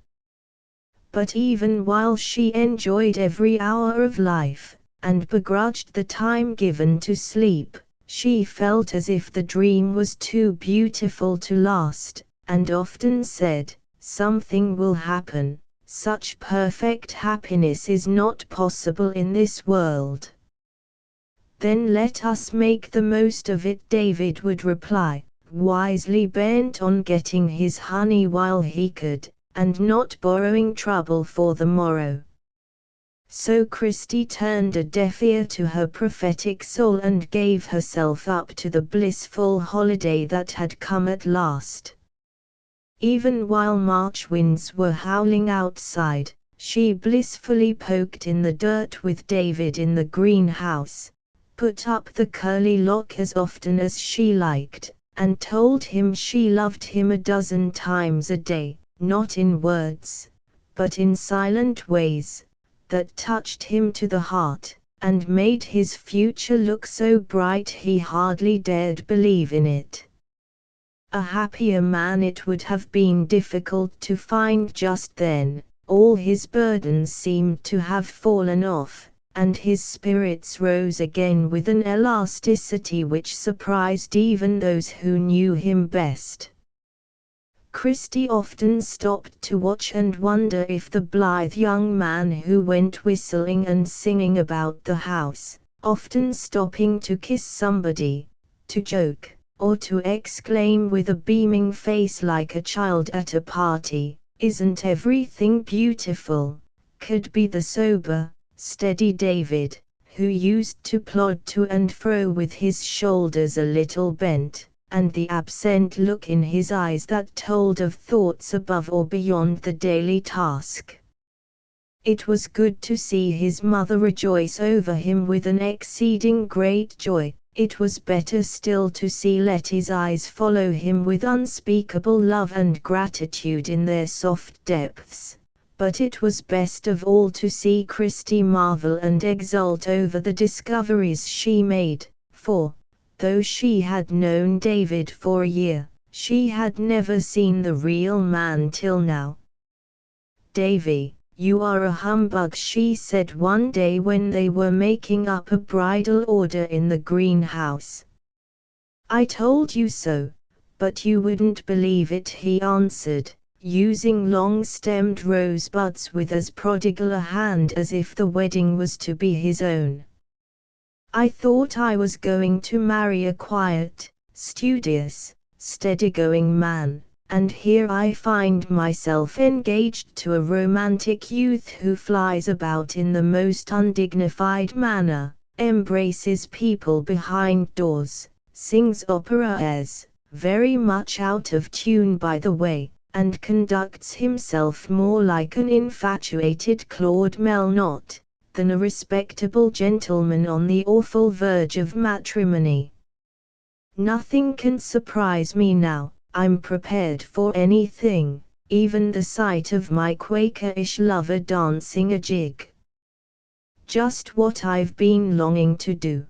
But even while she enjoyed every hour of life, and begrudged the time given to sleep, she felt as if the dream was too beautiful to last, and often said, "Something will happen. Such perfect happiness is not possible in this world." "Then let us make the most of it," David would reply, wisely bent on getting his honey while he could, and not borrowing trouble for the morrow. So Christie turned a deaf ear to her prophetic soul and gave herself up to the blissful holiday that had come at last. Even while March winds were howling outside, she blissfully poked in the dirt with David in the greenhouse, put up the curly lock as often as she liked, and told him she loved him a dozen times a day, not in words, but in silent ways that touched him to the heart, and made his future look so bright he hardly dared believe in it. A happier man it would have been difficult to find just then. All his burdens seemed to have fallen off, and his spirits rose again with an elasticity which surprised even those who knew him best. Christie often stopped to watch and wonder if the blithe young man who went whistling and singing about the house, often stopping to kiss somebody, to joke, or to exclaim with a beaming face like a child at a party, "Isn't everything beautiful?" could be the sober, steady David, who used to plod to and fro with his shoulders a little bent, and the absent look in his eyes that told of thoughts above or beyond the daily task. It was good to see his mother rejoice over him with an exceeding great joy. It was better still to see Letty's eyes follow him with unspeakable love and gratitude in their soft depths. But it was best of all to see Christie marvel and exult over the discoveries she made, for, though she had known David for a year, she had never seen the real man till now. "Davy, you are a humbug," she said one day when they were making up a bridal order in the greenhouse. "I told you so, but you wouldn't believe it," he answered, using long-stemmed rosebuds with as prodigal a hand as if the wedding was to be his own. "I thought I was going to marry a quiet, studious, steady-going man, and here I find myself engaged to a romantic youth who flies about in the most undignified manner, embraces people behind doors, sings opera airs, very much out of tune by the way, and conducts himself more like an infatuated Claude Melnotte than a respectable gentleman on the awful verge of matrimony. Nothing can surprise me now. I'm prepared for anything, even the sight of my Quakerish lover dancing a jig. Just what I've been longing to do.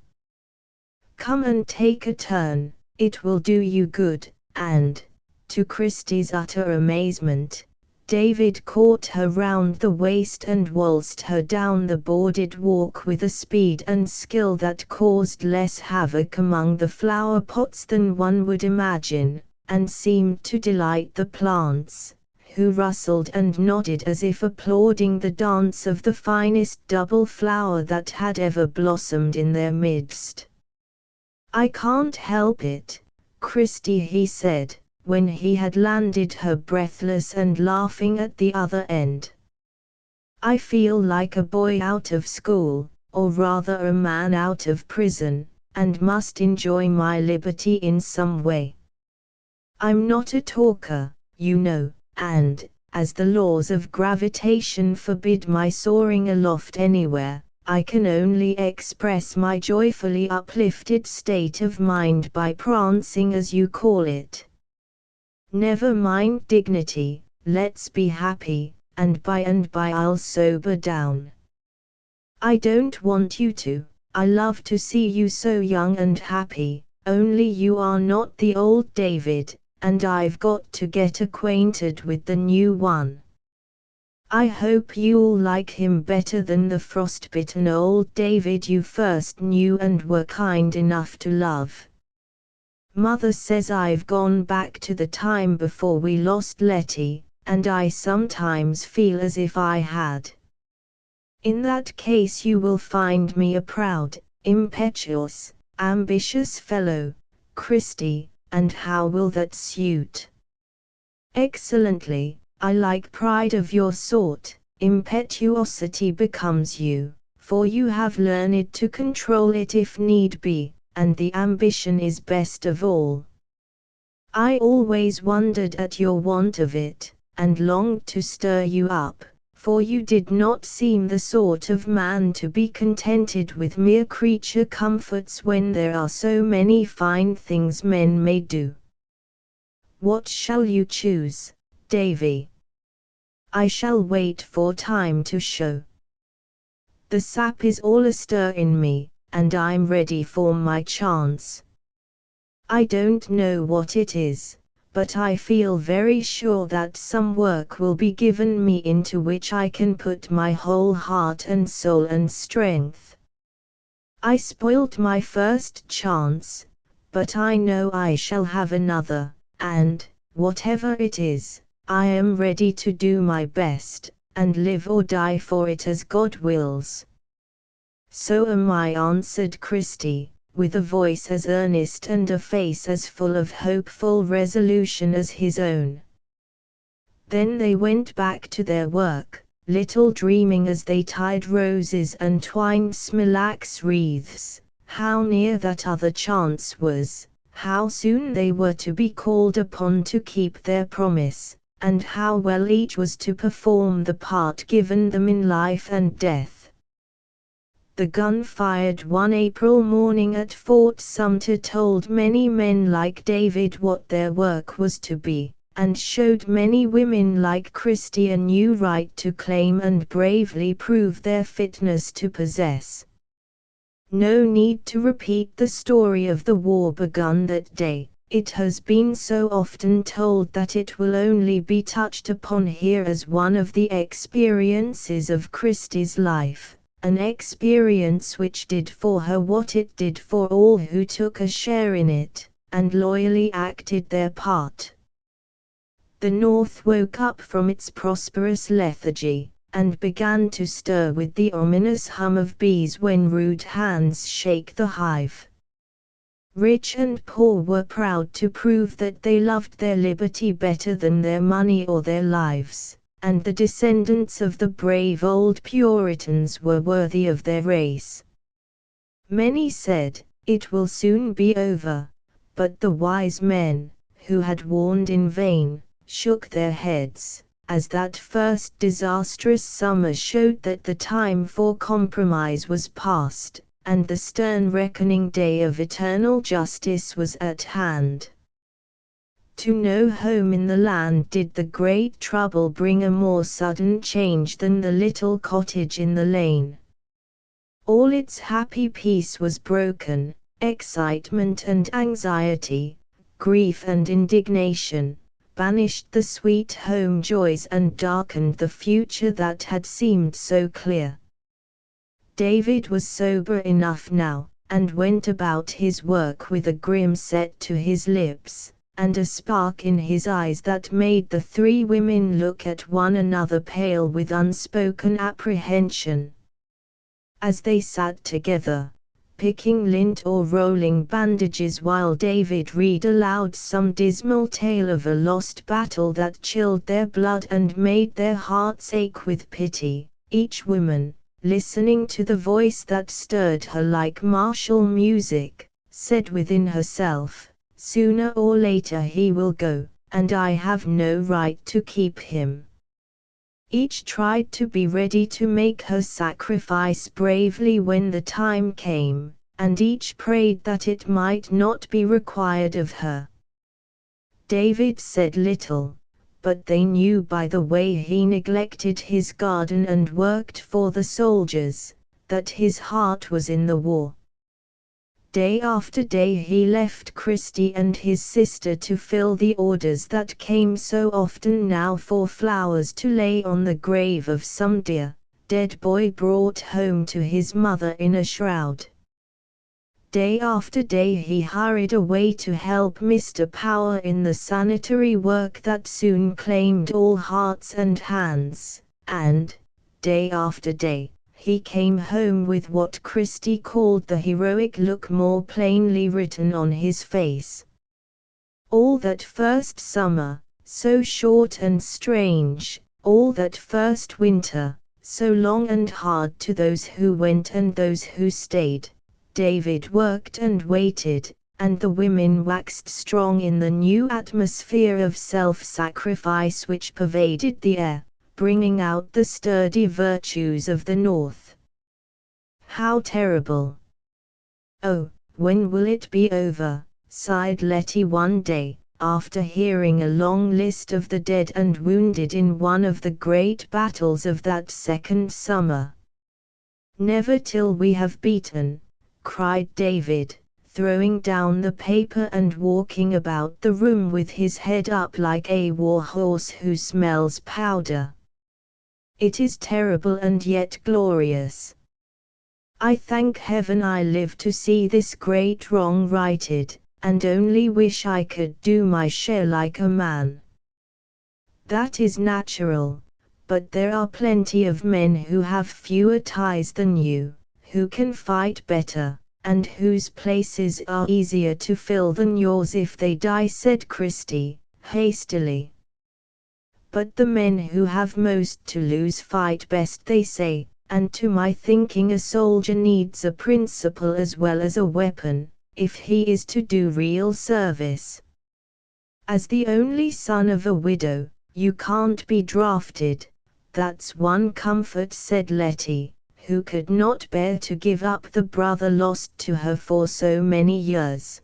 Come and take a turn, it will do you good," and, to Christie's utter amazement, David caught her round the waist and waltzed her down the boarded walk with a speed and skill that caused less havoc among the flower pots than one would imagine, and seemed to delight the plants, who rustled and nodded as if applauding the dance of the finest double flower that had ever blossomed in their midst. "I can't help it, Christie," he said, when he had landed her breathless and laughing at the other end. "I feel like a boy out of school, or rather a man out of prison, and must enjoy my liberty in some way. I'm not a talker, you know, and, as the laws of gravitation forbid my soaring aloft anywhere, I can only express my joyfully uplifted state of mind by prancing, as you call it. Never mind dignity, let's be happy, and by I'll sober down. I don't want you to, I love to see you so young and happy, only you are not the old David, and I've got to get acquainted with the new one. I hope you'll like him better than the frostbitten old David you first knew and were kind enough to love. Mother says I've gone back to the time before we lost Letty, and I sometimes feel as if I had. In that case you will find me a proud, impetuous, ambitious fellow, Christie, and how will that suit? Excellently, I like pride of your sort. Impetuosity becomes you, for you have learned to control it if need be, and the ambition is best of all. I always wondered at your want of it, and longed to stir you up, for you did not seem the sort of man to be contented with mere creature comforts when there are so many fine things men may do. What shall you choose, Davy? I shall wait for time to show. The sap is all astir in me, and I'm ready for my chance. I don't know what it is, but I feel very sure that some work will be given me into which I can put my whole heart and soul and strength. I spoilt my first chance, but I know I shall have another, and, whatever it is, I am ready to do my best, and live or die for it as God wills. So am I, answered Christie, with a voice as earnest and a face as full of hopeful resolution as his own. Then they went back to their work, little dreaming as they tied roses and twined smilax wreaths, how near that other chance was, how soon they were to be called upon to keep their promise, and how well each was to perform the part given them in life and death. The gun fired one April morning at Fort Sumter told many men like David what their work was to be, and showed many women like Christie a new right to claim and bravely prove their fitness to possess. No need to repeat the story of the war begun that day. It has been so often told that it will only be touched upon here as one of the experiences of Christie's life, an experience which did for her what it did for all who took a share in it, and loyally acted their part. The North woke up from its prosperous lethargy, and began to stir with the ominous hum of bees when rude hands shake the hive. Rich and poor were proud to prove that they loved their liberty better than their money or their lives, and the descendants of the brave old Puritans were worthy of their race. Many said, "It will soon be over," but the wise men, who had warned in vain, shook their heads, as that first disastrous summer showed that the time for compromise was past, and the stern reckoning day of eternal justice was at hand. To no home in the land did the great trouble bring a more sudden change than the little cottage in the lane. All its happy peace was broken, excitement and anxiety, grief and indignation, banished the sweet home joys and darkened the future that had seemed so clear. David was sober enough now, and went about his work with a grim set to his lips, and a spark in his eyes that made the three women look at one another pale with unspoken apprehension. As they sat together, picking lint or rolling bandages while David read aloud some dismal tale of a lost battle that chilled their blood and made their hearts ache with pity, each woman, listening to the voice that stirred her like martial music, said within herself, "Sooner or later he will go, and I have no right to keep him." Each tried to be ready to make her sacrifice bravely when the time came, and each prayed that it might not be required of her. David said little, but they knew by the way he neglected his garden and worked for the soldiers, that his heart was in the war. Day after day he left Christie and his sister to fill the orders that came so often now for flowers to lay on the grave of some dear, dead boy brought home to his mother in a shroud. Day after day he hurried away to help Mr. Power in the sanitary work that soon claimed all hearts and hands, and, day after day, he came home with what Christie called the heroic look more plainly written on his face. All that first summer, so short and strange, all that first winter, so long and hard to those who went and those who stayed, David worked and waited, and the women waxed strong in the new atmosphere of self-sacrifice which pervaded the air, bringing out the sturdy virtues of the North. How terrible! "Oh, when will it be over?" sighed Letty one day, after hearing a long list of the dead and wounded in one of the great battles of that second summer. "Never till we have beaten," cried David, throwing down the paper and walking about the room with his head up like a war horse who smells powder. "It is terrible and yet glorious. I thank heaven I live to see this great wrong righted, and only wish I could do my share like a man. That is natural, but there are plenty of men who have fewer ties than you, who can fight better, and whose places are easier to fill than yours if they die," said Christie, hastily. "But the men who have most to lose fight best, they say, and to my thinking a soldier needs a principle as well as a weapon, if he is to do real service. As the only son of a widow, you can't be drafted, that's one comfort," said Letty, who could not bear to give up the brother lost to her for so many years.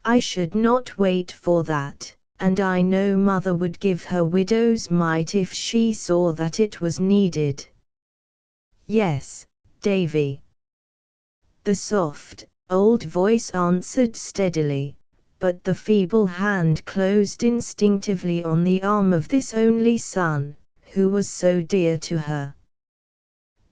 "I should not wait for that, and I know mother would give her widow's mite if she saw that it was needed." "Yes, Davy," the soft, old voice answered steadily, but the feeble hand closed instinctively on the arm of this only son, who was so dear to her.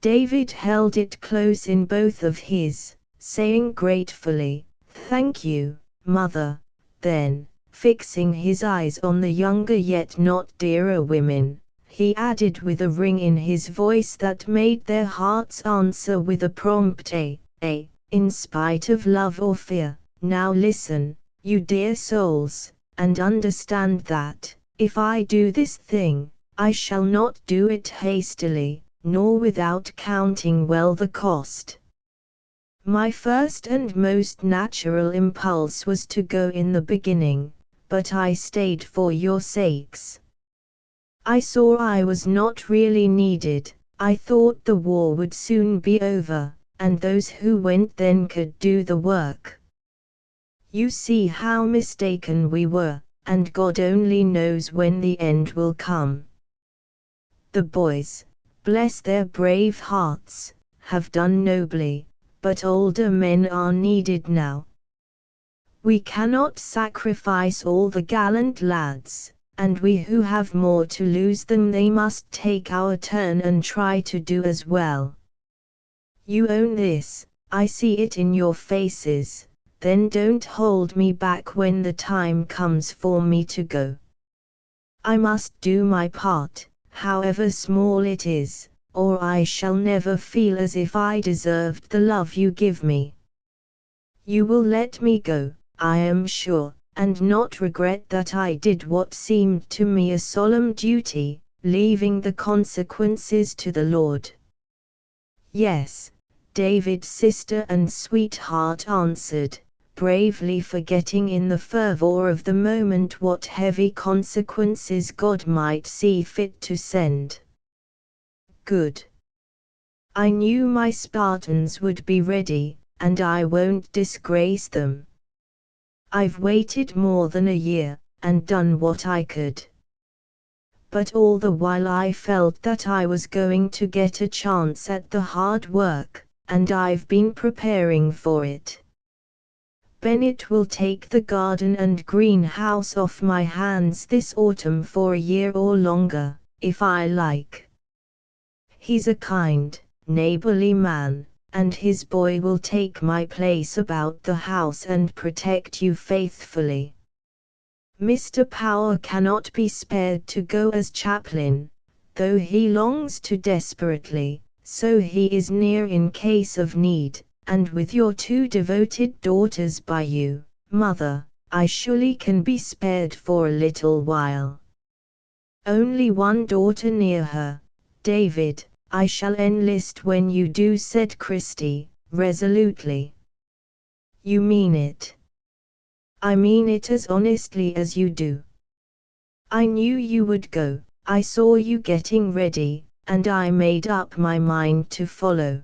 David held it close in both of his, saying gratefully, "Thank you, mother," then, fixing his eyes on the younger yet not dearer women, he added with a ring in his voice that made their hearts answer with a prompt in spite of love or fear, "Now listen, you dear souls, and understand that, if I do this thing, I shall not do it hastily, nor without counting well the cost. My first and most natural impulse was to go in the beginning, but I stayed for your sakes. I saw I was not really needed, I thought the war would soon be over, and those who went then could do the work. You see how mistaken we were, and God only knows when the end will come. The boys, bless their brave hearts, have done nobly, but older men are needed now. We cannot sacrifice all the gallant lads, and we who have more to lose than they must take our turn and try to do as well. You own this, I see it in your faces, then don't hold me back when the time comes for me to go. I must do my part, however small it is, or I shall never feel as if I deserved the love you give me. You will let me go, I am sure, and not regret that I did what seemed to me a solemn duty, leaving the consequences to the Lord." "Yes," David's sister and sweetheart answered, bravely forgetting in the fervor of the moment what heavy consequences God might see fit to send. "Good. I knew my Spartans would be ready, and I won't disgrace them. I've waited more than a year, and done what I could. But all the while I felt that I was going to get a chance at the hard work, and I've been preparing for it. Bennett will take the garden and greenhouse off my hands this autumn for a year or longer, if I like. He's a kind, neighborly man, and his boy will take my place about the house and protect you faithfully. Mr. Power cannot be spared to go as chaplain, though he longs to desperately, so he is near in case of need, and with your two devoted daughters by you, mother, I surely can be spared for a little while. Only one daughter near her, David. I shall enlist when you do, said Christie, resolutely. You mean it? I mean it as honestly as you do. I knew you would go, I saw you getting ready, and I made up my mind to follow.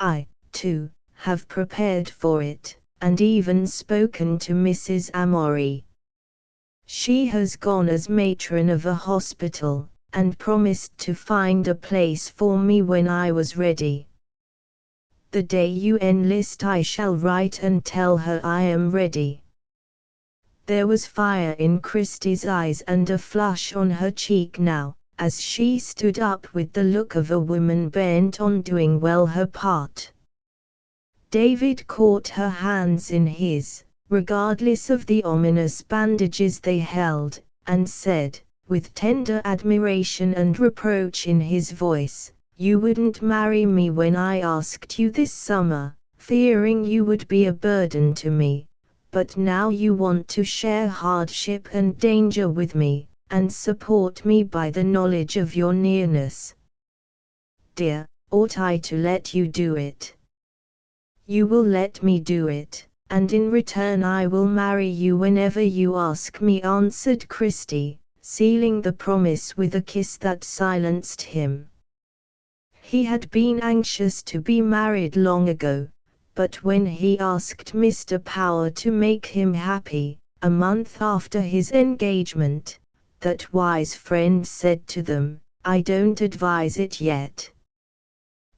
I, too, have prepared for it, and even spoken to Mrs. Amory. She has gone as matron of a hospital, and promised to find a place for me when I was ready. The day you enlist I shall write and tell her I am ready. There was fire in Christie's eyes and a flush on her cheek now, as she stood up with the look of a woman bent on doing well her part. David caught her hands in his, regardless of the ominous bandages they held, and said, with tender admiration and reproach in his voice, "You wouldn't marry me when I asked you this summer, fearing you would be a burden to me, but now you want to share hardship and danger with me, and support me by the knowledge of your nearness. Dear, ought I to let you do it? You will let me do it, and in return I will marry you whenever you ask me," answered Christie, sealing the promise with a kiss that silenced him. He had been anxious to be married long ago, but when he asked Mr. Power to make him happy, a month after his engagement, that wise friend said to them, "I don't advise it yet.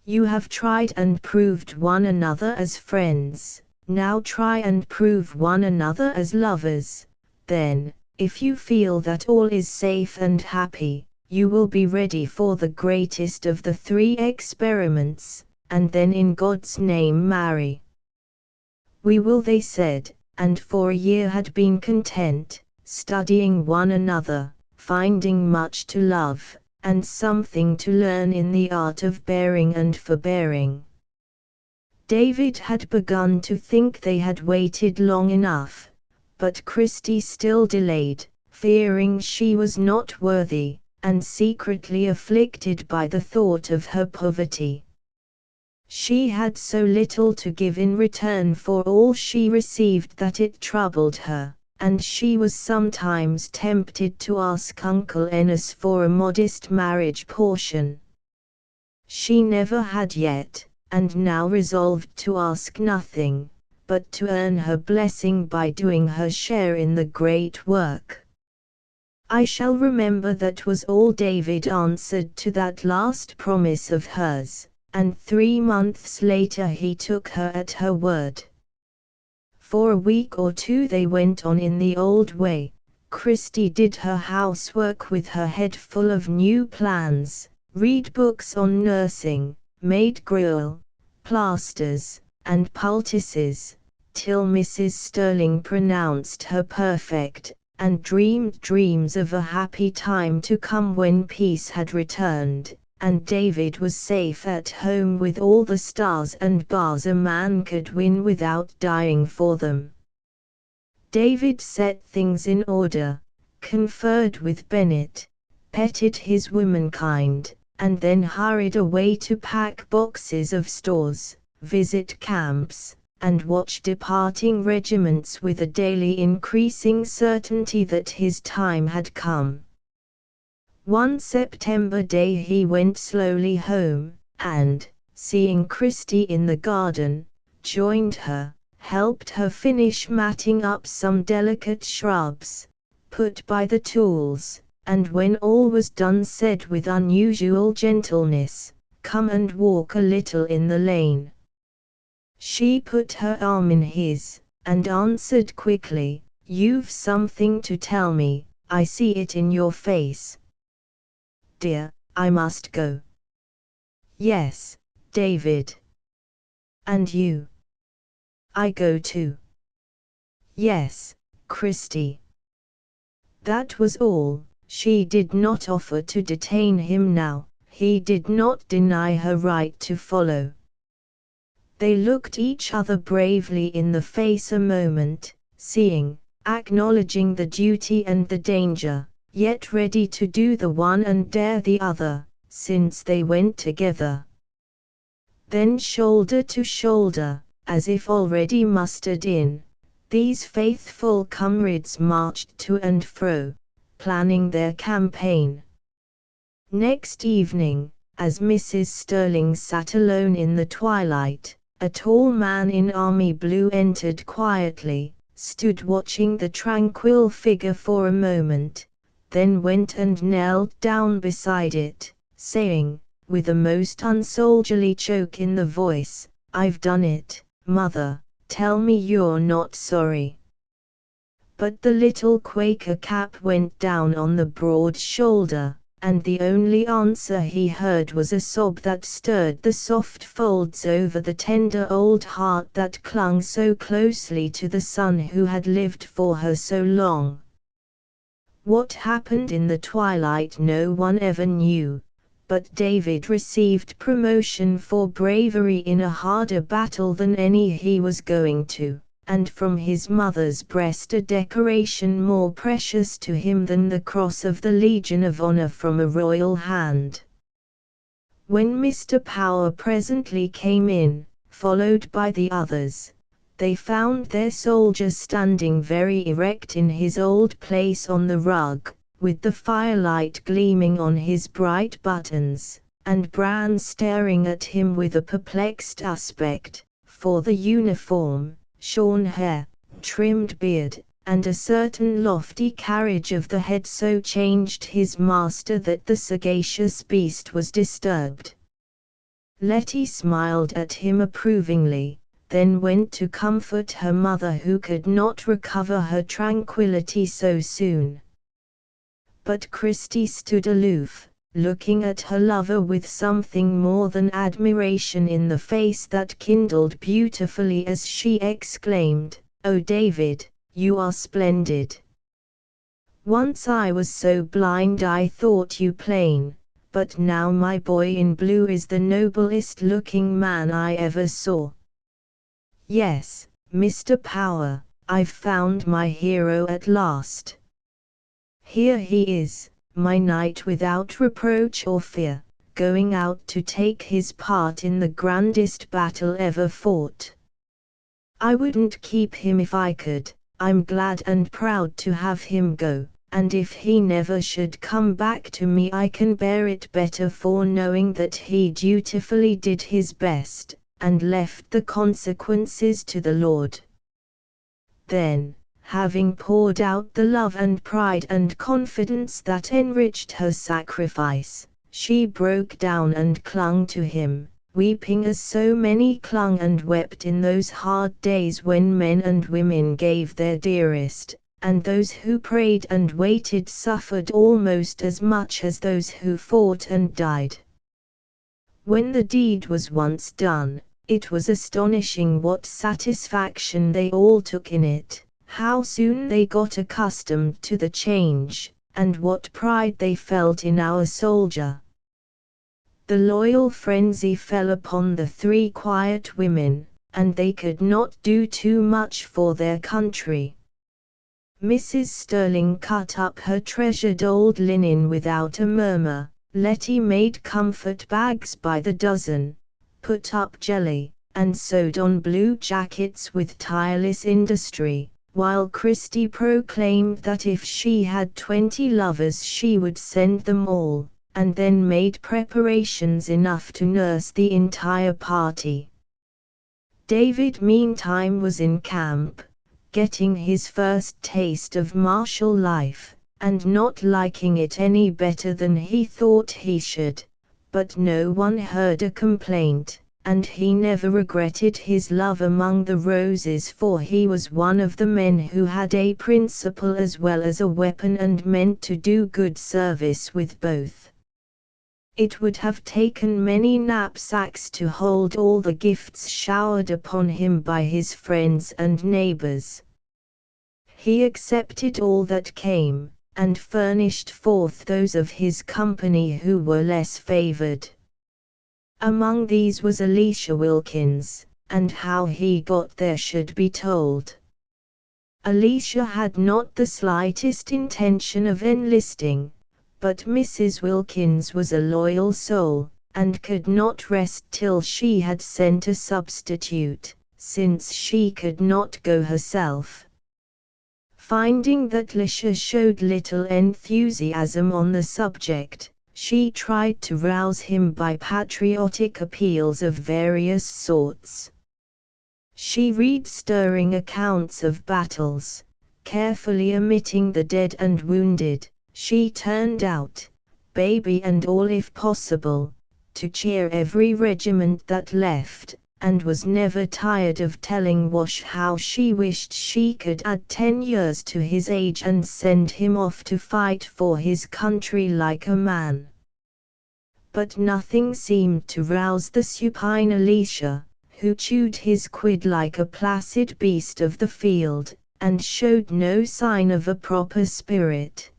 You have tried and proved one another as friends, now try and prove one another as lovers, then, if you feel that all is safe and happy, you will be ready for the greatest of the three experiments, and then in God's name marry." "We will," they said, and for a year had been content, studying one another, finding much to love, and something to learn in the art of bearing and forbearing. David had begun to think they had waited long enough, but Christie still delayed, fearing she was not worthy, and secretly afflicted by the thought of her poverty. She had so little to give in return for all she received that it troubled her, and she was sometimes tempted to ask Uncle Enos for a modest marriage portion. She never had yet, and now resolved to ask nothing, but to earn her blessing by doing her share in the great work. "I shall remember," that was all David answered to that last promise of hers, and 3 months later he took her at her word. For a week or two they went on in the old way. Christie did her housework with her head full of new plans, read books on nursing, made gruel, plasters, and poultices, till Mrs. Sterling pronounced her perfect, and dreamed dreams of a happy time to come when peace had returned, and David was safe at home with all the stars and bars a man could win without dying for them. David set things in order, conferred with Bennett, petted his womankind, and then hurried away to pack boxes of stores, visit camps, and watch departing regiments with a daily increasing certainty that his time had come. One September day he went slowly home, and, seeing Christie in the garden, joined her, helped her finish matting up some delicate shrubs, put by the tools, and when all was done said with unusual gentleness, "Come and walk a little in the lane." She put her arm in his, and answered quickly, "You've something to tell me, I see it in your face." "Dear, I must go." "Yes, David. And you? I go too. Yes, Christie. That was all. She did not offer to detain him now. He did not deny her right to follow. They looked each other bravely in the face a moment, seeing, acknowledging the duty and the danger, yet ready to do the one and dare the other, since they went together. Then shoulder to shoulder, as if already mustered in, these faithful comrades marched to and fro, planning their campaign. Next evening, as Mrs. Sterling sat alone in the twilight, a tall man in army blue entered quietly, stood watching the tranquil figure for a moment, then went and knelt down beside it, saying, with a most unsoldierly choke in the voice, "I've done it, Mother, tell me you're not sorry." But the little Quaker cap went down on the broad shoulder, and the only answer he heard was a sob that stirred the soft folds over the tender old heart that clung so closely to the son who had lived for her so long. What happened in the twilight no one ever knew, but David received promotion for bravery in a harder battle than any he was going to, and from his mother's breast a decoration more precious to him than the Cross of the Legion of Honor from a royal hand. When Mr. Power presently came in, followed by the others, they found their soldier standing very erect in his old place on the rug, with the firelight gleaming on his bright buttons, and Bran staring at him with a perplexed aspect, for the uniform, shorn hair, trimmed beard, and a certain lofty carriage of the head so changed his master that the sagacious beast was disturbed. Letty smiled at him approvingly, then went to comfort her mother who could not recover her tranquillity so soon. But Christie stood aloof, looking at her lover with something more than admiration in the face that kindled beautifully as she exclaimed, "Oh David, you are splendid. Once I was so blind I thought you plain, but now my boy in blue is the noblest looking man I ever saw. Yes, Mr. Power, I've found my hero at last. Here he is, my knight without reproach or fear, going out to take his part in the grandest battle ever fought. I wouldn't keep him if I could. I'm glad and proud to have him go, and if he never should come back to me I can bear it better for knowing that he dutifully did his best, and left the consequences to the Lord." Then, having poured out the love and pride and confidence that enriched her sacrifice, she broke down and clung to him, weeping as so many clung and wept in those hard days when men and women gave their dearest, and those who prayed and waited suffered almost as much as those who fought and died. When the deed was once done, it was astonishing what satisfaction they all took in it, how soon they got accustomed to the change, and what pride they felt in our soldier. The loyal frenzy fell upon the three quiet women, and they could not do too much for their country. Mrs. Sterling cut up her treasured old linen without a murmur, Letty made comfort bags by the dozen, put up jelly, and sewed on blue jackets with tireless industry, while Christie proclaimed that if she had 20 lovers she would send them all, and then made preparations enough to nurse the entire party. David meantime was in camp, getting his first taste of martial life, and not liking it any better than he thought he should, but no one heard a complaint, and he never regretted his love among the roses, for he was one of the men who had a principle as well as a weapon and meant to do good service with both. It would have taken many knapsacks to hold all the gifts showered upon him by his friends and neighbors. He accepted all that came, and furnished forth those of his company who were less favored. Among these was Elisha Wilkins, and how he got there should be told. Elisha had not the slightest intention of enlisting, but Mrs. Wilkins was a loyal soul, and could not rest till she had sent a substitute, since she could not go herself. Finding that Elisha showed little enthusiasm on the subject, she tried to rouse him by patriotic appeals of various sorts. She read stirring accounts of battles, carefully omitting the dead and wounded. She turned out, baby and all if possible, to cheer every regiment that left, and was never tired of telling Wash how she wished she could add 10 years to his age and send him off to fight for his country like a man. But nothing seemed to rouse the supine Elisha, who chewed his quid like a placid beast of the field, and showed no sign of a proper spirit.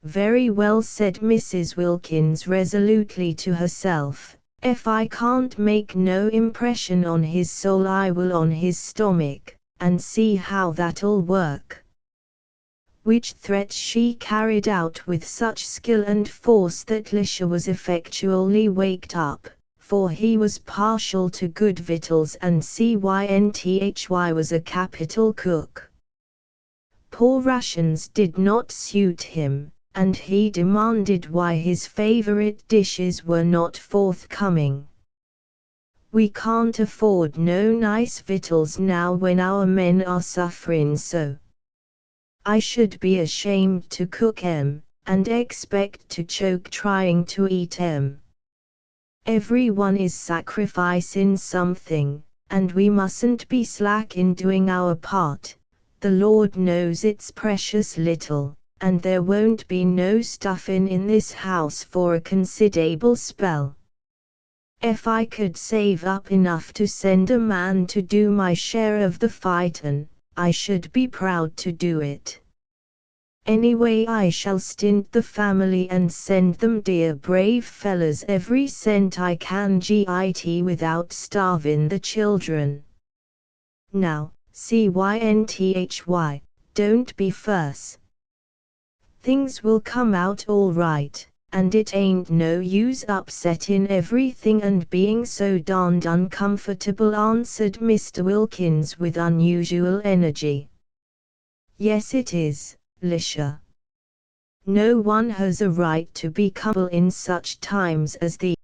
"Very well," said Mrs. Wilkins resolutely to herself, "if I can't make no impression on his soul I will on his stomach, and see how that'll work." Which threat she carried out with such skill and force that Elisha was effectually waked up, for he was partial to good victuals and Cynthy was a capital cook. Poor rations did not suit him, and he demanded why his favorite dishes were not forthcoming. "We can't afford no nice victuals now when our men are suffering so. I should be ashamed to cook 'em, and expect to choke trying to eat 'em. Every one is sacrificing something, and we mustn't be slack in doing our part. The Lord knows it's precious little, and there won't be no stuffing in this house for a considerable spell. If I could save up enough to send a man to do my share of the fightin', I should be proud to do it. Anyway, I shall stint the family and send them dear brave fellas every cent I can get without starvin' the children. Now, Cynthy, don't be fuss. Things will come out all right, and it ain't no use upsetting everything and being so darned uncomfortable," answered Mr. Wilkins with unusual energy. "Yes it is, Elisha. No one has a right to be comfortable in such times as these.